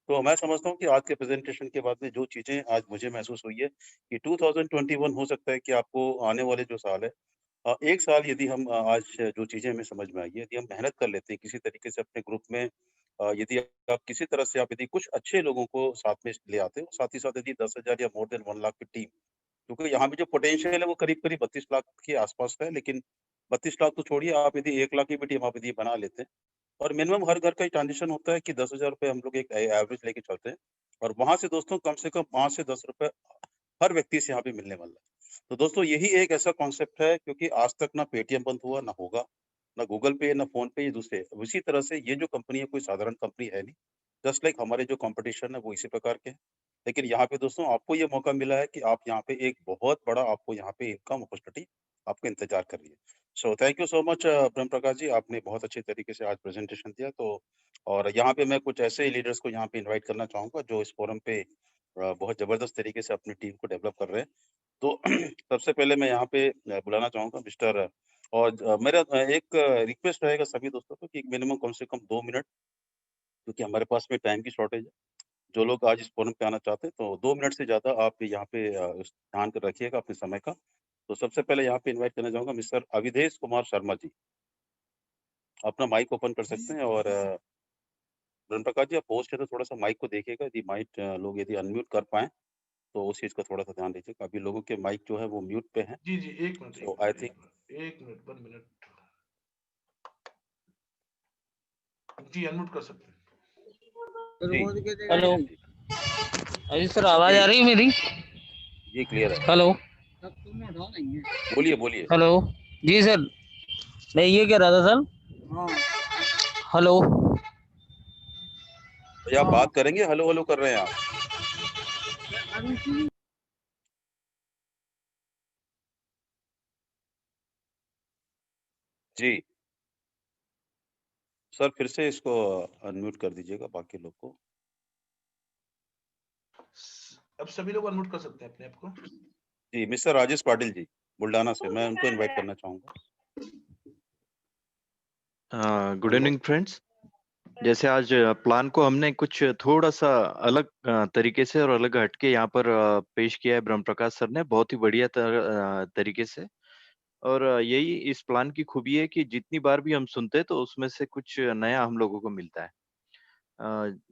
तो मैं समझता हूँ कि आज के प्रेजेंटेशन के बाद में जो चीजें आज मुझे महसूस हुई है कि 2021 हो सकता है कि आपको आने वाले जो साल है, 1 साल यदि हम आज जो चीजें हमें समझ में आई है, यदि हम मेहनत कर लेते हैं किसी तरीके से अपने ग्रुप में, यदि आप किसी तरह से आप यदि कुछ अच्छे लोगों को साथ में ले आते हो, साथ ही साथ यदि 10,000 या मोर देन 1 लाख की टीम, क्योंकि यहाँ पे जो पोटेंशियल है वो करीब-करीब 32 लाख के आसपास का है, लेकिन 32 लाख तो छोड़िए, आप यदि 1 लाख की भी टीम आप यदि बना लेते हैं, और मिनिमम हर घर का ट्रांजेक्शन होता है कि 10,000 रुपए हम लोग एक एवरेज लेके चलते हैं, और वहां से दोस्तों कम से कम 5 से 10 रुपए हर व्यक्ति से यहाँ पे मिलने वाला है। तो दोस्तों यही एक ऐसा कॉन्सेप्ट है, क्योंकि आज तक ना पेटीएम बंद हुआ, ना होगा, ना गूगल पे, ना फोन पे, ये दूसरे। उसी तरह से ये जो कंपनी है कोई साधारण कंपनी है नहीं, जस्ट लाइक हमारे जो कंपटीशन है वो इसी प्रकार के हैं। लेकिन यहाँ पे दोस्तों आपको ये मौका मिला है कि आप यहाँ पे एक बहुत बड़ा, आपको यहाँ पे इनकम अपॉर्चुनिटी आपको इंतजार कर रही है। So thank you so much ब्रह्म प्रकाश जी, आपने बहुत अच्छे तरीके से आज प्रेजेंटेशन दिया। तो और यहाँ पे मैं कुछ ऐसे लीडर्स को यहाँ पे इनवाइट करना चाहूंगा जो इस फोरम पे बहुत जबरदस्त तरीके से अपनी टीम को डेवलप कर रहे हैं। तो सबसे पहले मैं यहाँ पे बुलाना चाहूंगा मिस्टर, और मेरा एक रिक्वेस्ट रहेगा सभी दोस्तों को कि मिनिमम कम से कम 2 मिनट, क्योंकि हमारे पास में टाइम की शॉर्टेज है। जो लोग आज इस फोरम पे आना चाहते हैं तो 2 मिनट से ज्यादा आप यहाँ पे ध्यान कर रखिएगा अपने समय का। तो सबसे पहले यहाँ पे इनवाइट करना चाहूंगा मिस्टर अविधेश कुमार शर्मा जी। अपना माइक ओपन कर सकते हैं, और ब्रह्म प्रकाश जी आप पोस्ट है तो थोड़ा सा माइक को देखिएगा, यदि माइक लोग यदि अनम्यूट कर पाए तो उस चीज का थोड़ा सा ध्यान दीजिएगा। अभी लोगों के माइक जो है वो म्यूट पे है। जी जी, एक minute so I think 1 minute जी, अनम्यूट कर सकते हैं। जी। हेलो जी अजी सर, आवाज आ रही है मेरी? जी क्लियर है, हेलो बोलिए बोलिए। हेलो जी सर, मैं ये कह रहा था सर। हेलो भैया आप बात करेंगे, हेलो हेलो कर रहे हैं आप। जी सर, फिर से इसको अनम्यूट कर दीजिएगा बाकी लोग को। अब सभी लोग अनम्यूट कर सकते हैं अपने आप को। जी मिस्टर राजेश पाटिल जी बुल्डाना से, मैं उनको इनवाइट करना चाहूंगा। Good hello. Evening friends. जैसे आज प्लान को हमने कुछ थोड़ा सा अलग तरीके से और अलग हटके यहाँ पर पेश किया है ब्रह्म प्रकाश सर ने, बहुत ही बढ़िया तरीके से। और यही इस प्लान की खूबी है कि जितनी बार भी हम सुनते हैं तो उसमें से कुछ नया हम लोगों को मिलता है।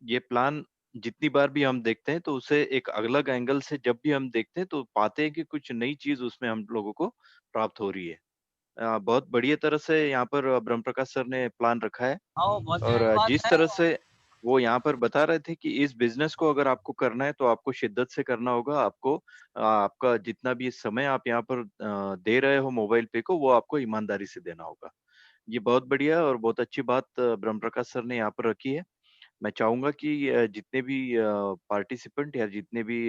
ये प्लान जितनी बार भी हम देखते हैं तो उसे एक अलग एंगल से जब भी हम देखते हैं तो पाते हैं कि कुछ नई चीज उसमें हम लोगों को प्राप्त हो रही है। बहुत बढ़िया तरह से यहाँ पर ब्रह्म प्रकाश सर ने प्लान रखा है। और जिस तरह से वो यहाँ पर बता रहे थे कि इस बिजनेस को अगर आपको करना है तो आपको शिद्दत से करना होगा। आपको आपका जितना भी समय आप यहाँ पर दे रहे हो मोबाइल पे को, वो आपको ईमानदारी से देना होगा। ये बहुत बढ़िया और बहुत अच्छी बात ब्रह्म प्रकाश सर ने यहाँ पर रखी है। मैं चाहूंगा कि जितने भी पार्टिसिपेंट या जितने भी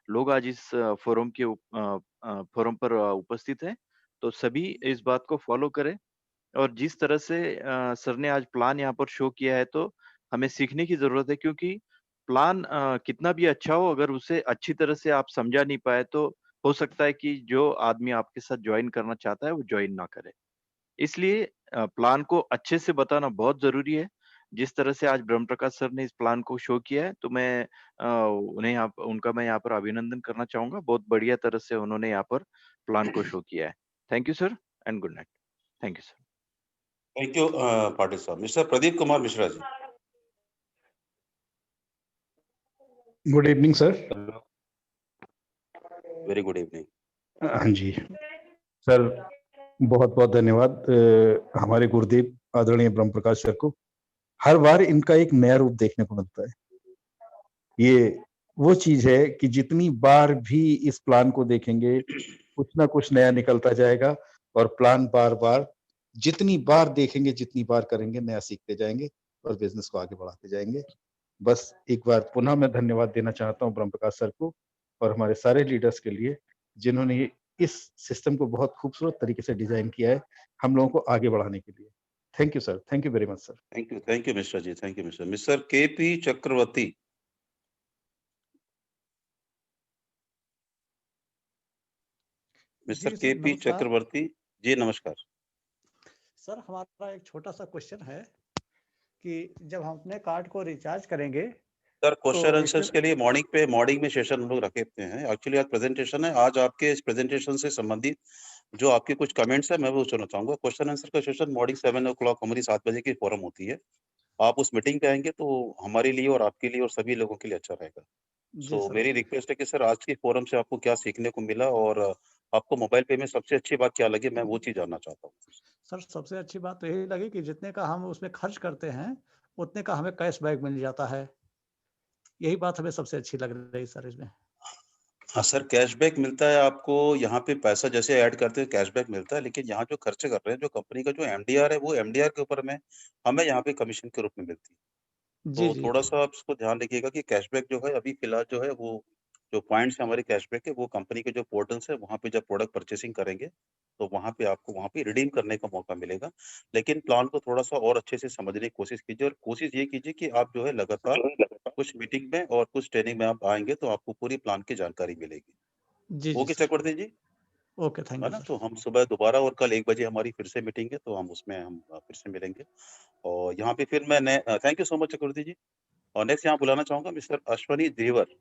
लोग आज इस फोरम पर उपस्थित हैं, तो सभी इस बात को फॉलो करें। और जिस तरह से सर ने आज प्लान यहाँ पर शो किया है तो हमें सीखने की जरूरत है, क्योंकि प्लान कितना भी अच्छा हो, अगर उसे अच्छी तरह से आप समझा नहीं पाए तो हो सकता है कि जो आदमी आपके साथ ज्वाइन करना चाहता है वो ज्वाइन ना करे। इसलिए प्लान को अच्छे से बताना बहुत जरूरी है। जिस तरह से आज ब्रह्म प्रकाश सर ने इस प्लान को शो किया है तो मैं उनका मैं यहाँ पर अभिनंदन करना चाहूंगा। बहुत बढ़िया तरह से उन्होंने यहाँ पर प्लान को शो किया है। Thank you sir and good night. Thank you sir. Thank you Patil साहब। Mister Pradeep Kumar Mishra ji. Good evening sir. Very good evening. हाँ जी सर, बहुत बहुत धन्यवाद हमारे गुरुदेव आदरणीय ब्रह्म प्रकाश सर को। हर बार इनका एक नया रूप देखने को मिलता है। ये वो चीज है कि जितनी बार भी इस प्लान को देखेंगे कुछ ना कुछ नया निकलता जाएगा, और प्लान बार बार जितनी बार देखेंगे जितनी बार करेंगे नया सीखते जाएंगे और बिजनेस को आगे बढ़ाते जाएंगे। बस एक बार पुनः मैं धन्यवाद देना चाहता हूँ ब्रह्म प्रकाश सर को और हमारे सारे लीडर्स के लिए, जिन्होंने इस सिस्टम को बहुत खूबसूरत तरीके से डिजाइन किया है हम लोगों को आगे बढ़ाने के लिए। Thank you sir, thank you very much sir. Thank you Mishra ji, thank you mister. Mister KP Chakravarti. Mister KP Chakravarti ji, नमस्कार सर। हमारा एक छोटा सा क्वेश्चन है कि जब हम अपने कार्ड को रिचार्ज करेंगे सर। क्वेश्चन तो आंसर्स के लिए मॉर्निंग में सेशन हम लोग रखे हैं। एक्चुअली आज प्रेजेंटेशन है। आज आपके इस प्रेजेंटेशन से संबंधित जो आपके कुछ कमेंट्स है मैं वो सुनना चाहूंगा। क्वेश्चन आंसर का सेशन मॉर्निंग 7 o'clock हमारी 7 बजे की फोरम होती है। आप उस मीटिंग पे आएंगे तो हमारे लिए और आपके लिए और सभी लोगों के लिए अच्छा रहेगा। सो मेरी रिक्वेस्ट है कि सर आज की फोरम से आपको क्या सीखने को मिला और आपको मोबाइल पे में सबसे अच्छी बात क्या लगी, मैं वो चीज जानना चाहता हूँ। सर सबसे अच्छी बात तो यही लगी कि जितने का हम उसमें खर्च करते हैं उतने का हमें कैशबैक मिल जाता है। यही बात हमें सबसे अच्छी लग रही सर इसमें। हाँ सर, कैशबैक मिलता है आपको, यहाँ पे पैसा जैसे ऐड करते हैं कैशबैक मिलता है, लेकिन यहाँ जो खर्चे कर रहे हैं, जो कंपनी का जो एमडीआर है, वो एमडीआर के ऊपर में हमें यहाँ पे कमीशन के रूप में मिलती है। जी तो जी थोड़ा सा आप इसको ध्यान रखिएगा कि कैशबैक जो है अभी फिलहाल जो है वो जो पॉइंट्स है हमारे कैशबैक के, वो कंपनी के जो पोर्टल्स है वहाँ पे जब प्रोडक्ट परचेसिंग करेंगे तो वहाँ पे आपको वहाँ पे रिडीम करने का मौका मिलेगा। लेकिन प्लान को थोड़ा सा और अच्छे से समझने की कोशिश कीजिए, और कोशिश ये कीजिए कि आप जो है लगातार कुछ मीटिंग में और कुछ ट्रेनिंग में आप आएंगे तो आपको पूरी प्लान की जानकारी मिलेगी। जी जी ओके सर। चक्रवर्ती जी, ओके, थैंक है यू ना? सर। तो हम सुबह दोबारा और कल 1 बजे हमारी फिर से मीटिंग है, तो हम उसमें हम फिर से मिलेंगे। और यहाँ पे फिर मैं thank you so much Chakravarti ji. और नेक्स्ट यहाँ बुलाना चाहूंगा mister Ashwani Dewar.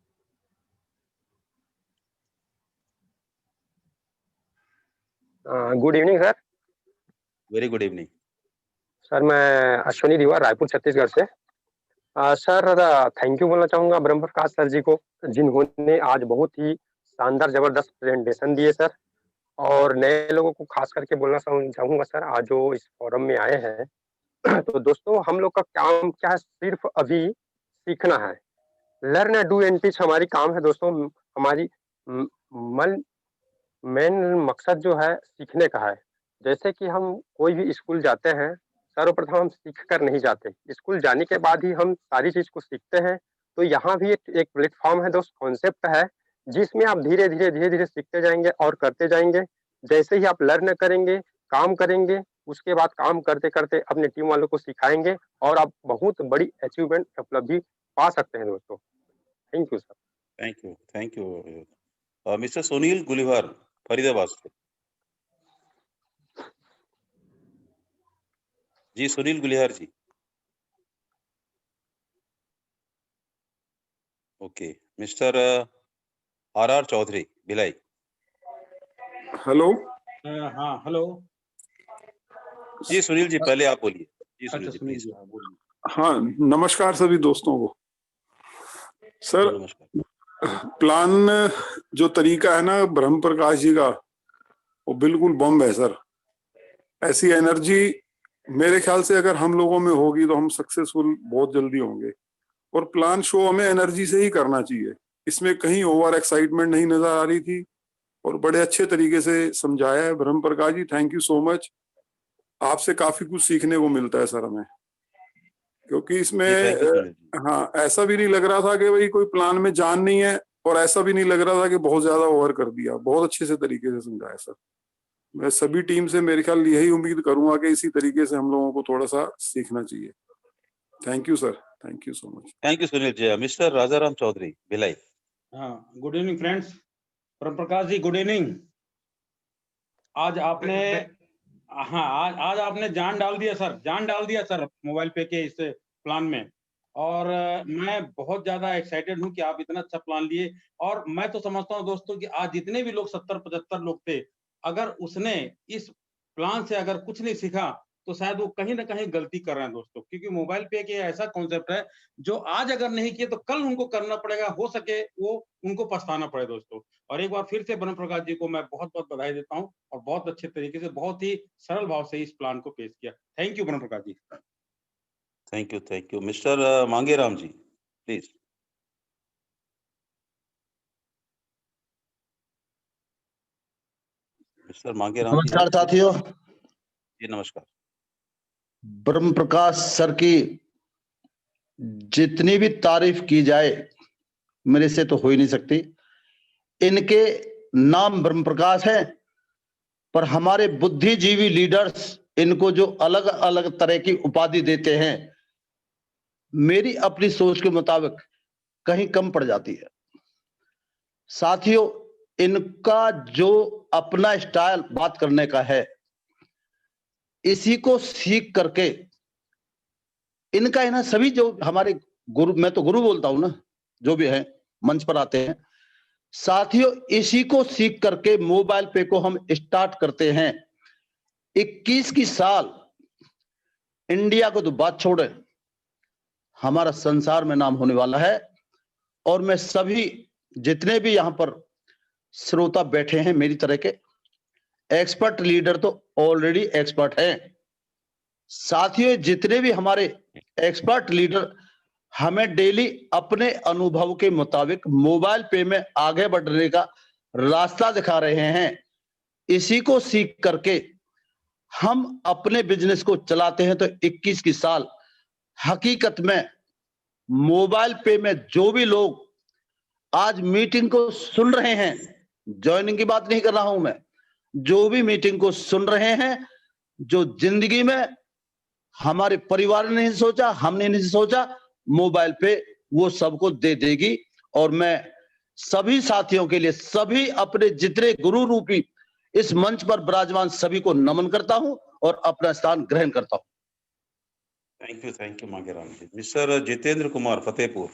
Good evening sir. Very good evening. Sir मैं अश्वनी दीवार, रायपुर छत्तीसगढ़ से। सर थैंक यू बोलना चाहूँगा ब्रह्म प्रकाश सर जी को, जिन्होंने आज बहुत ही शानदार जबरदस्त प्रेजेंटेशन दिए सर। और नए लोगों को खास करके बोलना चाहूँगा सर, आज जो इस फोरम में आए हैं तो दोस्तों हम लोग का काम क्या है, सिर्फ अभी सीखना है। Learn and do and teach हमारी काम है दोस्तों। हमारी मेन मकसद जो है सीखने का है। जैसे कि हम कोई भी स्कूल जाते हैं, सर्वप्रथम हम सीख कर नहीं जाते, स्कूल जाने के बाद ही हम सारी चीज को सीखते हैं। तो यहाँ भी एक प्लेटफॉर्म है दोस्त, कॉन्सेप्ट है, जिसमें आप धीरे धीरे सीखते जाएंगे और करते जाएंगे। जैसे ही आप लर्न करेंगे, काम करेंगे, उसके बाद काम करते करते अपने टीम वालों को सिखाएंगे और आप बहुत बड़ी अचीवमेंट उपलब्धि पा सकते हैं दोस्तों। Thank you sir. Thank you mister Sunil Gulivar, Faridabad से। जी Sunil Gulihar ji. Okay, mister R Chaudhary, Bhilai. Hello. हाँ हेलो। जी सुनील जी, पहले आप बोलिए। जी सुनील अच्छा जी सुनील प्लीज। जी, हाँ बोलिए। हाँ, नमस्कार सभी दोस्तों को। सर नमस्कार। प्लान जो तरीका है ना ब्रह्म प्रकाश जी का, वो बिल्कुल बम है सर। ऐसी एनर्जी मेरे ख्याल से अगर हम लोगों में होगी तो हम सक्सेसफुल बहुत जल्दी होंगे। और प्लान शो हमें एनर्जी से ही करना चाहिए, इसमें कहीं ओवर एक्साइटमेंट नहीं नजर आ रही थी, और बड़े अच्छे तरीके से समझाया है Brahm Prakash ji. Thank you so much. आपसे काफी कुछ सीखने को मिलता है सर हमें, क्योंकि इसमें हाँ ऐसा भी नहीं लग रहा था कि भाई कोई प्लान में जान नहीं है, और ऐसा भी नहीं लग रहा था कि बहुत ज्यादा ओवर कर दिया। बहुत अच्छे से तरीके से समझाया सर। मैं सभी टीम से मेरे ख्याल यही उम्मीद करूंगा कि इसी तरीके से हम लोगों को थोड़ा सा सीखना चाहिए। Thank you sir, thank you so much. Thank you Sunil ji. Mister Rajaram Chaudhary, Bhilai. हाँ, गुड इवनिंग फ्रेंड्स। ब्रह्म प्रकाश जी गुड इवनिंग। आज आपने आज आपने जान डाल दिया सर, जान डाल दिया सर मोबाइल पे के इस प्लान में। और मैं बहुत ज्यादा एक्साइटेड हूं कि आप इतना अच्छा प्लान लिए। और मैं तो समझता हूं दोस्तों कि आज जितने भी लोग 70-75 लोग थे, अगर उसने इस प्लान से अगर कुछ नहीं सीखा तो शायद वो कहीं ना कहीं गलती कर रहे हैं दोस्तों। क्योंकि मोबाइल पे के ऐसा कॉन्सेप्ट है जो आज अगर नहीं किए तो कल उनको करना पड़ेगा, हो सके वो उनको पछताना पड़े दोस्तों। और एक बार फिर से ब्रह्म प्रकाश जी को मैं बहुत बहुत बधाई देता हूं, और बहुत अच्छे तरीके से, बहुत ही सरल भाव से इस प्लान को पेश किया। Thank you Brahm Prakash ji. Thank you mister Mangeram ji, please. Mister Mangeram ji. नमस्कार साथियों। जी नमस्कार। ब्रह्म प्रकाश सर की जितनी भी तारीफ की जाए मेरे से तो हो ही नहीं सकती। इनके नाम ब्रह्म प्रकाश है, पर हमारे बुद्धिजीवी लीडर्स इनको जो अलग अलग तरह की उपाधि देते हैं, मेरी अपनी सोच के मुताबिक कहीं कम पड़ जाती है। साथियों, इनका जो अपना स्टाइल बात करने का है, इसी को सीख करके इनका है ना, सभी जो हमारे गुरु, मैं तो गुरु बोलता हूं ना, जो भी है मंच पर आते हैं, साथियों इसी को सीख करके मोबाइल पे को हम स्टार्ट करते हैं। 21 की साल इंडिया को तो बात छोड़े, हमारा संसार में नाम होने वाला है। और मैं सभी जितने भी यहां पर श्रोता बैठे हैं मेरी तरह के, एक्सपर्ट लीडर तो ऑलरेडी एक्सपर्ट हैं। साथियों, जितने भी हमारे एक्सपर्ट लीडर हमें डेली अपने अनुभव के मुताबिक मोबाइल पे में आगे बढ़ने का रास्ता दिखा रहे हैं, इसी को सीख करके हम अपने बिजनेस को चलाते हैं। तो 21 की साल हकीकत में मोबाइल पे में जो भी लोग आज मीटिंग को सुन रहे हैं, ज्वाइनिंग की बात नहीं कर रहा हूं मैं, जो भी मीटिंग को सुन रहे हैं, जो जिंदगी में हमारे परिवार ने नहीं सोचा, हमने नहीं सोचा, मोबाइल पे वो सबको दे देगी। और मैं सभी साथियों के लिए, सभी अपने जितने गुरु रूपी इस मंच पर विराजमान सभी को नमन करता हूं और अपना स्थान ग्रहण करता हूं। Thank you Mangeram ji. Mister Jitendra Kumar Fatehpur.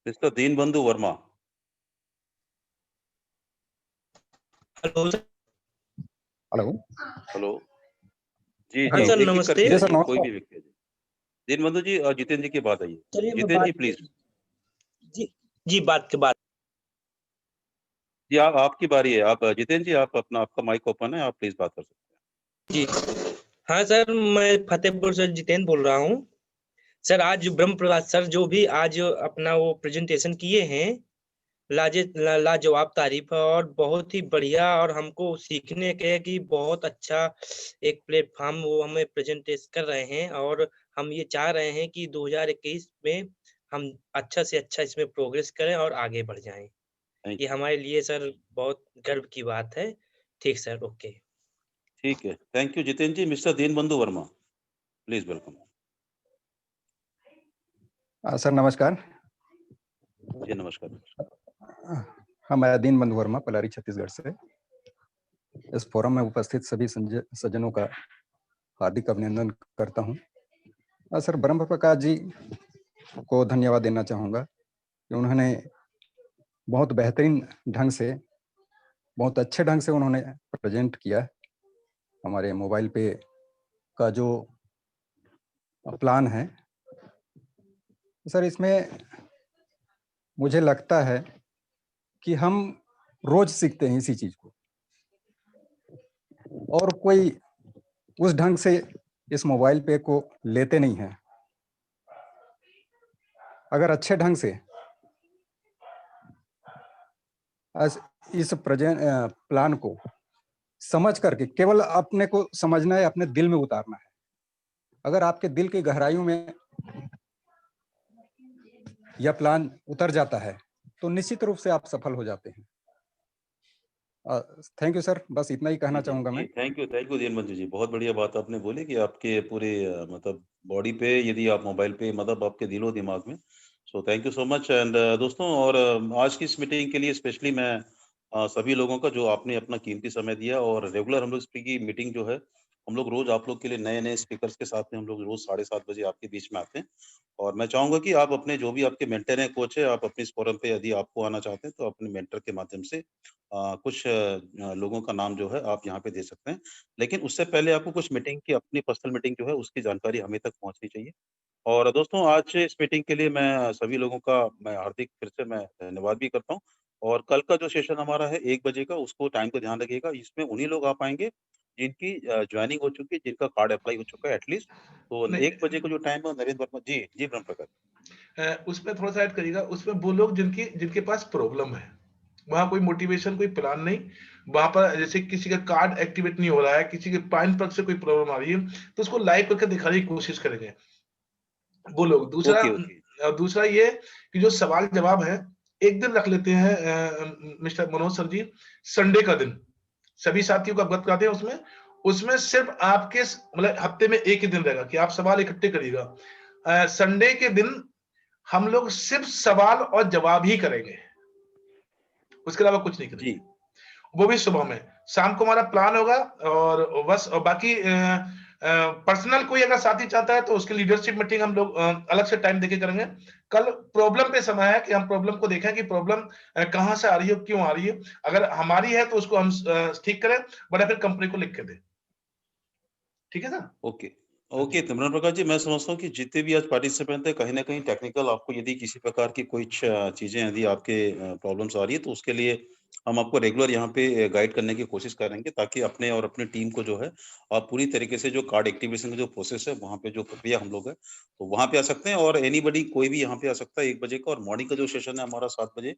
Mister Deenbandhu Verma. Hello hello hello जी हाँ जी, सर, एक एक नमस्ते। करके जी सर, कोई भी व्यक्ति है जी। दीनबंधु जी और जितेंद्र जी की बात आइए। चलिए मैं जितेंद्र जी बात प्लीज। जी बात के बाद जी आप आपकी बारी है। आप जितेंद्र जी, आप अपना आपका माइक ओपन है, आप प्लीज बात कर सकते जी हाँ सर, मैं फतेहपुर से जितेंद्र बोल रहा हूँ। सर आज ब्रह्म प्रकाश सर जो भी आज अपना वो प्रेजेंटेशन किए हैं, लाजवाब तारीफ है और बहुत ही बढ़िया, और हमको सीखने के कि बहुत अच्छा एक प्लेटफॉर्म वो हमें प्रेजेंटेशन कर रहे हैं। और हम ये चाह रहे हैं कि 2021 में हम अच्छा से अच्छा इसमें प्रोग्रेस करें और आगे बढ़ जाएं। हैं। ये हमारे लिए सर बहुत गर्व की बात है। ठीक सर, ओके। ठीक है, thank you Jitendra ji. Mister Deenbandhu Verma please welcome. Sir नमस्कार। जी नमस्कार। मैं दीनबंधु वर्मा, पलारी छत्तीसगढ़ से। इस फोरम में उपस्थित सभी सज्जनों का हार्दिक अभिनंदन करता हूं। सर ब्रह्म प्रकाश जी को धन्यवाद देना चाहूँगा कि उन्होंने बहुत बेहतरीन ढंग से, बहुत अच्छे ढंग से उन्होंने प्रेजेंट किया हमारे मोबाइल पे का जो प्लान है। सर इसमें मुझे लगता है कि हम रोज सीखते हैं इसी चीज को, और कोई उस ढंग से इस मोबाइल पे को लेते नहीं है। अगर अच्छे ढंग से इस प्लान को समझ करके, केवल अपने को समझना है, अपने दिल में उतारना है। अगर आपके दिल की गहराइयों में यह प्लान उतर जाता है तो निश्चित रूप से आप सफल हो जाते हैं। थैंक यू सर, बस इतना ही कहना चाहूंगा मैं। थैंक यू दीनबंधु जी। बहुत बढ़िया बात आपने बोली कि आपके पूरे मतलब बॉडी पे, यदि आप मोबाइल पे, मतलब आपके दिलो दिमाग में। So thank you so much. And दोस्तों, और आज की इस मीटिंग के लिए स्पेशली मैं सभी लोगों का, जो आपने अपना कीमती समय दिया, और रेगुलर हम लोग की मीटिंग जो है, हम लोग रोज आप लोग के लिए नए नए स्पीकर्स के साथ में हम लोग रोज 7:30 बजे आपके बीच में आते हैं। और मैं चाहूंगा कि आप अपने जो भी आपके मेंटर हैं, कोच है, आप अपने इस फोरम पे यदि आपको आना चाहते हैं तो अपने मेंटर के माध्यम से कुछ लोगों का नाम जो है आप यहाँ पे दे सकते हैं। लेकिन उससे पहले आपको कुछ मीटिंग की, अपनी पर्सनल मीटिंग जो है उसकी जानकारी हमें तक पहुंचनी चाहिए। और दोस्तों, आज इस मीटिंग के लिए मैं सभी लोगों का मैं हार्दिक फिर से मैं धन्यवाद भी करता हूँ। और कल का जो सेशन हमारा है 1 बजे का, उसको टाइम को ध्यान रखिएगा। इसमें उन्हीं लोग आ पाएंगे जिनकी ज्वाइनिंग हो चुकी है, जिनका कार्ड अप्लाई हो चुका है एटलीस्ट। तो 1 बजे को जो टाइम है, नरेंद्र वर्मा जी। जी ब्रह्म प्रकाश। उसमें थोड़ा सा ऐड करिएगा, उसमें वो लोग जिनके पास प्रॉब्लम है, वहां कोई मोटिवेशन, कोई प्लान नहीं। वहां पर जैसे किसी का कार्ड एक्टिवेट नहीं हो रहा है, किसी के पैन पर से कोई प्रॉब्लम आ रही है, तो उसको लाइव करके दिखाने की कोशिश करेंगे वो लोग। दूसरा ये कि जो सवाल जवाब है, एक दिन रख लेते हैं मिस्टर मनोज सर जी, संडे का दिन सभी साथियों को अवगत कराते हैं। उसमें सिर्फ आपके मतलब हफ्ते में एक ही दिन रहेगा कि आप सवाल इकट्ठे करिएगा। संडे के दिन हम लोग सिर्फ सवाल और जवाब ही करेंगे, उसके अलावा कुछ नहीं करेंगे। वो भी सुबह में, शाम को हमारा प्लान होगा। और बस, और बाकी पर्सनल कोई अगर साथी चाहता है तो उसकी लीडरशिप मीटिंग हम लोग अलग से टाइम देके करेंगे। कल प्रॉब्लम पे समय है कि हम प्रॉब्लम को देखें कि प्रॉब्लम कहां से आ रही है, क्यों आ रही है। अगर हमारी है तो उसको हम ठीक करें, बट फिर कंपनी को लिख के दें। ठीक है sir? Okay okay तमरण Prakash ji, मैं समझता हूँ कि जितने भी आज पार्टिसिपेंट थे कहीं ना कहीं टेक्निकल आपको यदि किसी प्रकार की कुछ चीजें यदि आपके प्रॉब्लम्स आ रही है तो उसके लिए हम आपको रेगुलर यहाँ पे गाइड करने की कोशिश करेंगे ताकि अपने और अपनी टीम को जो है आप पूरी तरीके से जो कार्ड एक्टिवेशन का जो प्रोसेस है वहाँ पे जो प्रक्रिया हम लोग है तो वहाँ पे आ सकते हैं और एनीबडी कोई भी यहाँ पे आ सकता है 1 बजे का। और मॉर्निंग का जो सेशन है हमारा 7 बजे,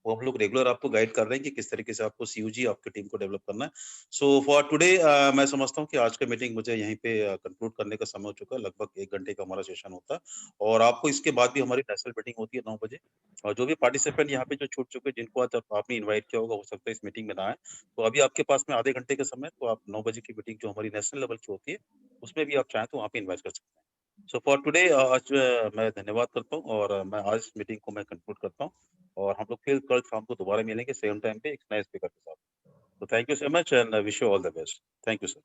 वो हम लोग रेगुलर आपको गाइड कर रहे हैं कि किस तरीके से आपको सीयूजी आपकी टीम को डेवलप करना है। सो फॉर टुडे मैं समझता हूँ कि आज का मीटिंग मुझे यहीं पे कंक्लूड करने का समय हो चुका है। लगभग 1 घंटे का हमारा सेशन होता है और आपको इसके बाद भी हमारी नेशनल मीटिंग होती है 9 बजे। और जो भी पार्टिसिपेंट यहाँ पे जो छूट चुके हैं जिनको आज आपने इन्वाइट किया होगा, हो सकता है इस मीटिंग में ना आए, तो अभी आपके पास में आधे घंटे का समय है, तो आप 9 बजे की मीटिंग जो हमारी नेशनल लेवल की होती है उसमें भी आप चाहें तो वहाँ पे इन्वाइट कर सकते हैं। सो फॉर टुडे आज मैं धन्यवाद करता हूँ और मैं आज मीटिंग को मैं कंक्लूड करता हूँ और हम लोग फिर कल शाम को दोबारा मिलेंगे सेम टाइम पे एक नए स्पीकर के साथ। तो thank you so much and wish you all the best. Thank you sir.